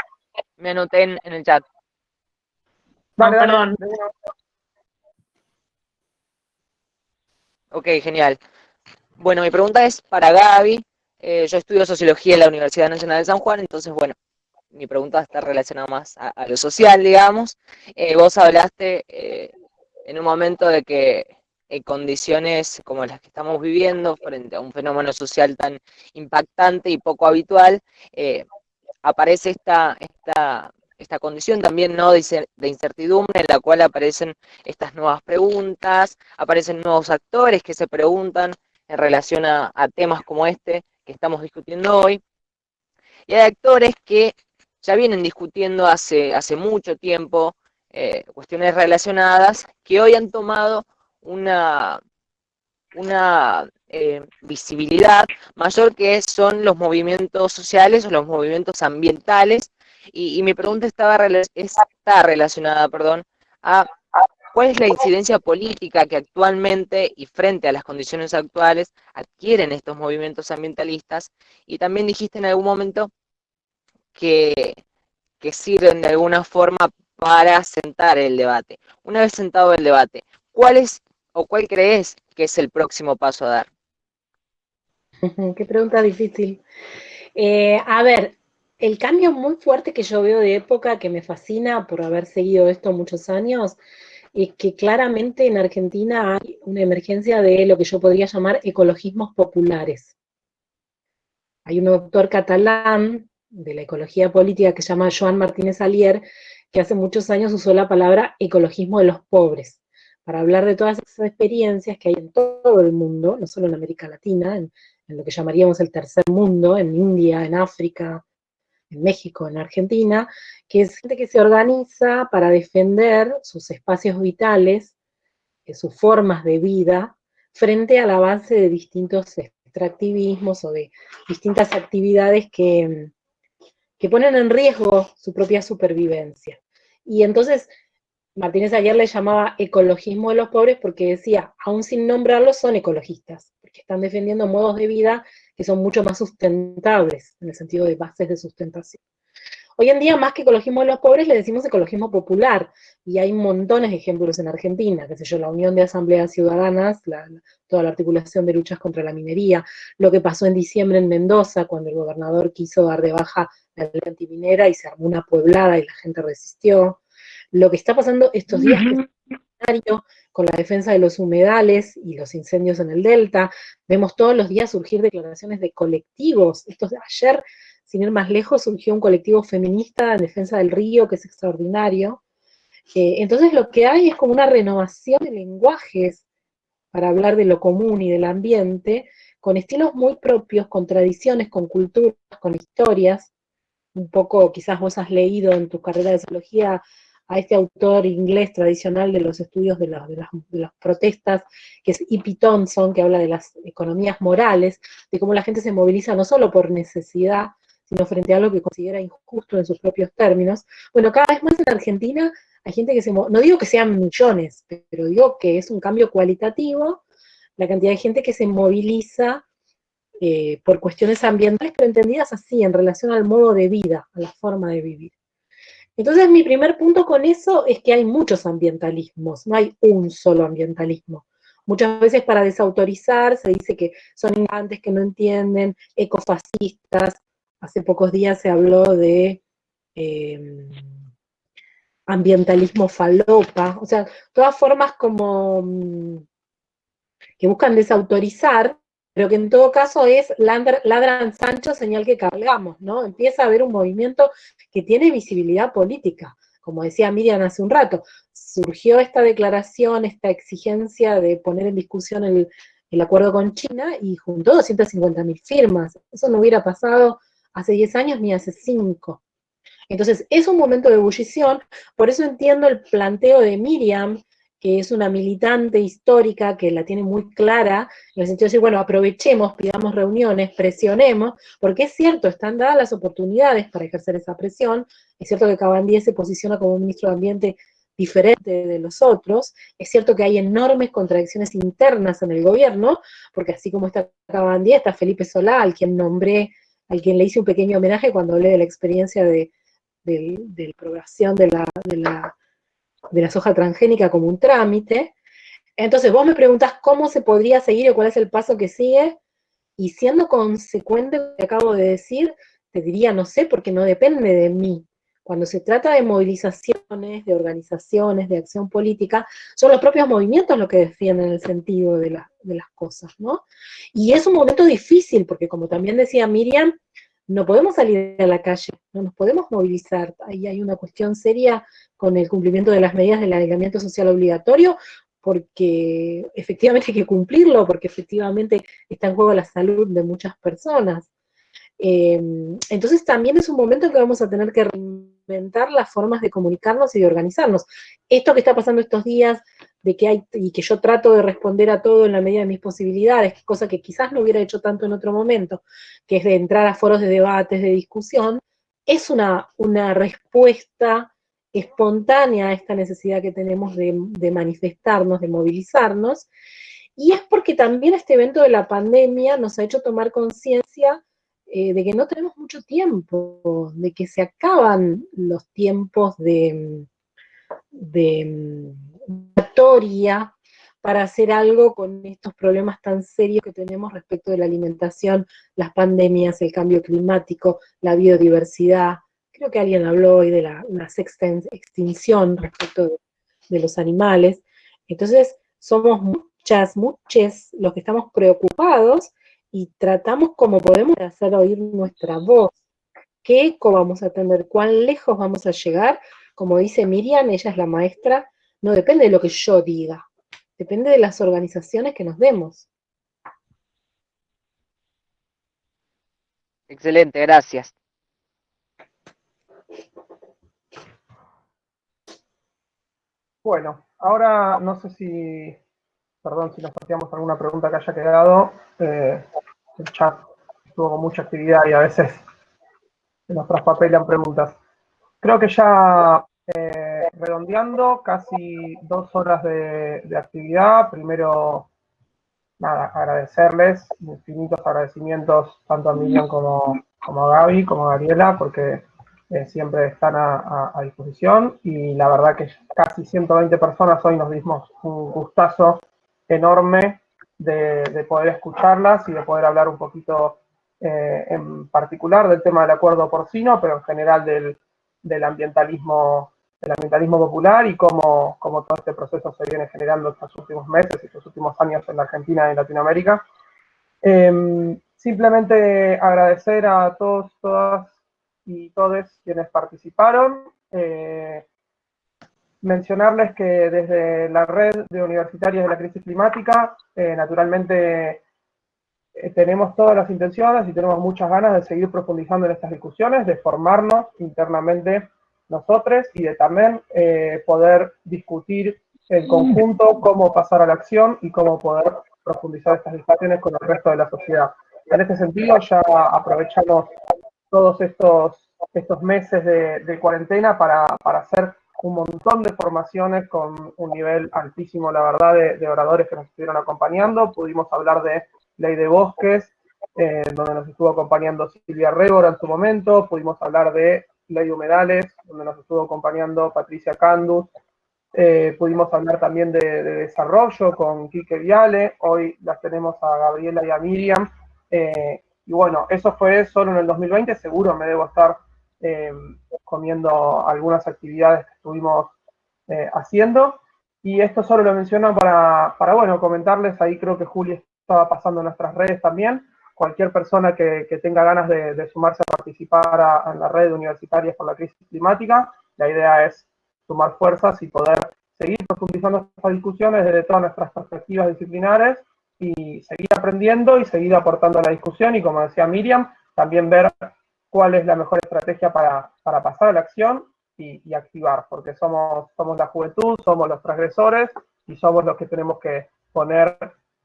me anoté en el chat. Dale, dale, perdón. Ok, genial. Bueno, mi pregunta es para Gaby. Yo estudio sociología en la Universidad Nacional de San Juan, entonces, bueno, mi pregunta está relacionada más a lo social, digamos. Vos hablaste en un momento de que en condiciones como las que estamos viviendo, frente a un fenómeno social tan impactante y poco habitual, aparece esta condición también, ¿no?, de incertidumbre, en la cual aparecen estas nuevas preguntas, aparecen nuevos actores que se preguntan en relación a temas como este que estamos discutiendo hoy, y hay actores que ya vienen discutiendo hace mucho tiempo cuestiones relacionadas, que hoy han tomado una visibilidad mayor, que son los movimientos sociales o los movimientos ambientales, y mi pregunta está relacionada, a cuál es la incidencia política que actualmente y frente a las condiciones actuales adquieren estos movimientos ambientalistas, y también dijiste en algún momento que sirven de alguna forma para sentar el debate. Una vez sentado el debate, ¿cuál crees que es el próximo paso a dar? Qué pregunta difícil. A ver, el cambio muy fuerte que yo veo de época, que me fascina por haber seguido esto muchos años, es que claramente en Argentina hay una emergencia de lo que yo podría llamar ecologismos populares. Hay un autor catalán de la ecología política que se llama Joan Martínez Alier, que hace muchos años usó la palabra ecologismo de los pobres, para hablar de todas esas experiencias que hay en todo el mundo, no solo en América Latina, en lo que llamaríamos el tercer mundo, en India, en África, en México, en Argentina, que es gente que se organiza para defender sus espacios vitales, sus formas de vida, frente al avance de distintos extractivismos o de distintas actividades que ponen en riesgo su propia supervivencia. Y entonces Martínez Aguirre le llamaba ecologismo de los pobres porque decía, aún sin nombrarlos, son ecologistas, porque están defendiendo modos de vida que son mucho más sustentables, en el sentido de bases de sustentación. Hoy en día, más que ecologismo de los pobres, le decimos ecologismo popular, y hay montones de ejemplos en Argentina, qué sé yo, la Unión de Asambleas Ciudadanas, toda la articulación de luchas contra la minería, lo que pasó en diciembre en Mendoza, cuando el gobernador quiso dar de baja la ley antiminera y se armó una pueblada y la gente resistió, lo que está pasando estos días con la defensa de los humedales y los incendios en el delta, vemos todos los días surgir declaraciones de colectivos. Ayer, sin ir más lejos, surgió un colectivo feminista en defensa del río, que es extraordinario. Entonces lo que hay es como una renovación de lenguajes para hablar de lo común y del ambiente, con estilos muy propios, con tradiciones, con culturas, con historias. Un poco, quizás vos has leído en tu carrera de sociología a este autor inglés tradicional de los estudios de las protestas, que es E.P. Thompson, que habla de las economías morales, de cómo la gente se moviliza no solo por necesidad, sino frente a algo que considera injusto en sus propios términos. Bueno, cada vez más en Argentina hay gente que no digo que sean millones, pero digo que es un cambio cualitativo la cantidad de gente que se moviliza por cuestiones ambientales, pero entendidas así, en relación al modo de vida, a la forma de vivir. Entonces, mi primer punto con eso es que hay muchos ambientalismos, no hay un solo ambientalismo. Muchas veces para desautorizar se dice que son ignorantes, que no entienden, ecofascistas. Hace pocos días se habló de ambientalismo falopa, o sea, todas formas como que buscan desautorizar, pero que en todo caso es ladran Sancho, señal que cabalgamos, ¿no? Empieza a haber un movimiento que tiene visibilidad política. Como decía Miriam hace un rato, surgió esta declaración, esta exigencia de poner en discusión el acuerdo con China y juntó 250.000 firmas. Eso no hubiera pasado hace 10 años ni hace 5. Entonces, es un momento de ebullición, por eso entiendo el planteo de Miriam, que es una militante histórica que la tiene muy clara, en el sentido de decir, bueno, aprovechemos, pidamos reuniones, presionemos, porque es cierto, están dadas las oportunidades para ejercer esa presión, es cierto que Cabandier se posiciona como un ministro de Ambiente diferente de los otros, es cierto que hay enormes contradicciones internas en el gobierno, porque así como está Cabandier, está Felipe Solá, al quien nombré, al quien le hice un pequeño homenaje cuando hablé de la experiencia de programación de la soja transgénica como un trámite. Entonces vos me preguntás cómo se podría seguir o cuál es el paso que sigue, y siendo consecuente con lo que acabo de decir, te diría no sé, porque no depende de mí. Cuando se trata de movilizaciones, de organizaciones, de acción política, son los propios movimientos los que defienden el sentido de las cosas, ¿no? Y es un momento difícil, porque como también decía Miriam, no podemos salir a la calle, no nos podemos movilizar. Ahí hay una cuestión seria con el cumplimiento de las medidas del aislamiento social obligatorio, porque efectivamente hay que cumplirlo, porque efectivamente está en juego la salud de muchas personas. Entonces también es un momento en que vamos a tener que reinventar las formas de comunicarnos y de organizarnos. Esto que está pasando estos días, de que hay, y que yo trato de responder a todo en la medida de mis posibilidades, cosa que quizás no hubiera hecho tanto en otro momento, que es de entrar a foros de debates, de discusión, es una respuesta espontánea a esta necesidad que tenemos de manifestarnos, de movilizarnos, y es porque también este evento de la pandemia nos ha hecho tomar conciencia de que no tenemos mucho tiempo, de que se acaban los tiempos de moratoria para hacer algo con estos problemas tan serios que tenemos respecto de la alimentación, las pandemias, el cambio climático, la biodiversidad. Creo que alguien habló hoy de la sexta extinción respecto de los animales. Entonces, somos muchos los que estamos preocupados y tratamos como podemos de hacer oír nuestra voz. ¿Qué eco vamos a tener? ¿Cuán lejos vamos a llegar? Como dice Miriam, ella es la maestra, no depende de lo que yo diga, depende de las organizaciones que nos demos. Excelente, gracias. Bueno, ahora no sé si, perdón si nos pateamos alguna pregunta que haya quedado. El chat estuvo con mucha actividad y a veces se nos traspapelan preguntas. Creo que ya redondeando, casi 2 horas de actividad. Primero, nada, agradecerles, infinitos agradecimientos tanto a Miriam como a Gaby, como a Gabriela, porque siempre están a disposición, y la verdad que casi 120 personas hoy nos dimos un gustazo enorme de poder escucharlas y de poder hablar un poquito en particular del tema del acuerdo porcino, pero en general del ambientalismo popular y cómo todo este proceso se viene generando estos últimos meses y estos últimos años en la Argentina y en Latinoamérica. Simplemente agradecer a todos, todas y todes quienes participaron. Mencionarles que desde la red de universitarios de la crisis climática, naturalmente tenemos todas las intenciones y tenemos muchas ganas de seguir profundizando en estas discusiones, de formarnos internamente nosotros y de también poder discutir en conjunto cómo pasar a la acción y cómo poder profundizar estas discusiones con el resto de la sociedad. En este sentido, ya aprovechamos todos estos meses de cuarentena para hacer un montón de formaciones con un nivel altísimo, la verdad, de oradores que nos estuvieron acompañando. Pudimos hablar de Ley de Bosques, donde nos estuvo acompañando Silvia Rébora en su momento. Pudimos hablar de Ley de Humedales, donde nos estuvo acompañando Patricia Candus. Pudimos hablar también de desarrollo con Quique Viale. Hoy las tenemos a Gabriela y a Miriam. Y bueno, eso fue solo en el 2020. Seguro me debo estar comiendo algunas actividades que estuvimos haciendo. Y esto solo lo menciono para bueno, comentarles. Ahí creo que Juli estaba pasando en nuestras redes también. Cualquier persona que tenga ganas de sumarse a participar en la red universitaria por la crisis climática, la idea es sumar fuerzas y poder seguir profundizando estas discusiones desde todas nuestras perspectivas disciplinares y seguir aprendiendo y seguir aportando a la discusión. Y como decía Miriam, también ver cuál es la mejor estrategia para pasar a la acción y activar, porque somos la juventud, somos los transgresores y somos los que tenemos que poner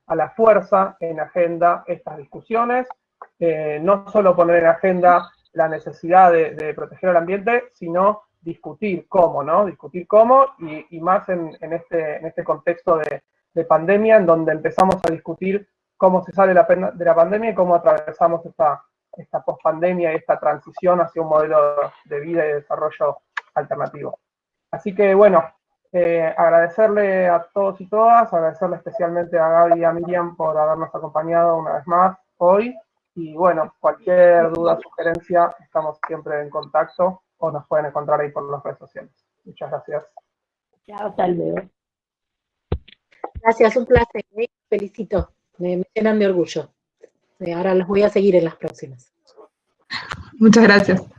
a la fuerza en agenda estas discusiones, no solo poner en agenda la necesidad de proteger el ambiente, sino discutir cómo, ¿no? Discutir cómo, y más en este contexto de pandemia, en donde empezamos a discutir cómo se sale de la pandemia y cómo atravesamos esta pospandemia y esta transición hacia un modelo de vida y de desarrollo alternativo. Así que, bueno, agradecerle a todos y todas, agradecerle especialmente a Gaby y a Miriam por habernos acompañado una vez más hoy. Y bueno, cualquier duda, sugerencia, estamos siempre en contacto o nos pueden encontrar ahí por las redes sociales. Muchas gracias. Chao, hasta luego. Gracias, un placer. Felicito, me llenan de orgullo. Ahora los voy a seguir en las próximas. Muchas gracias.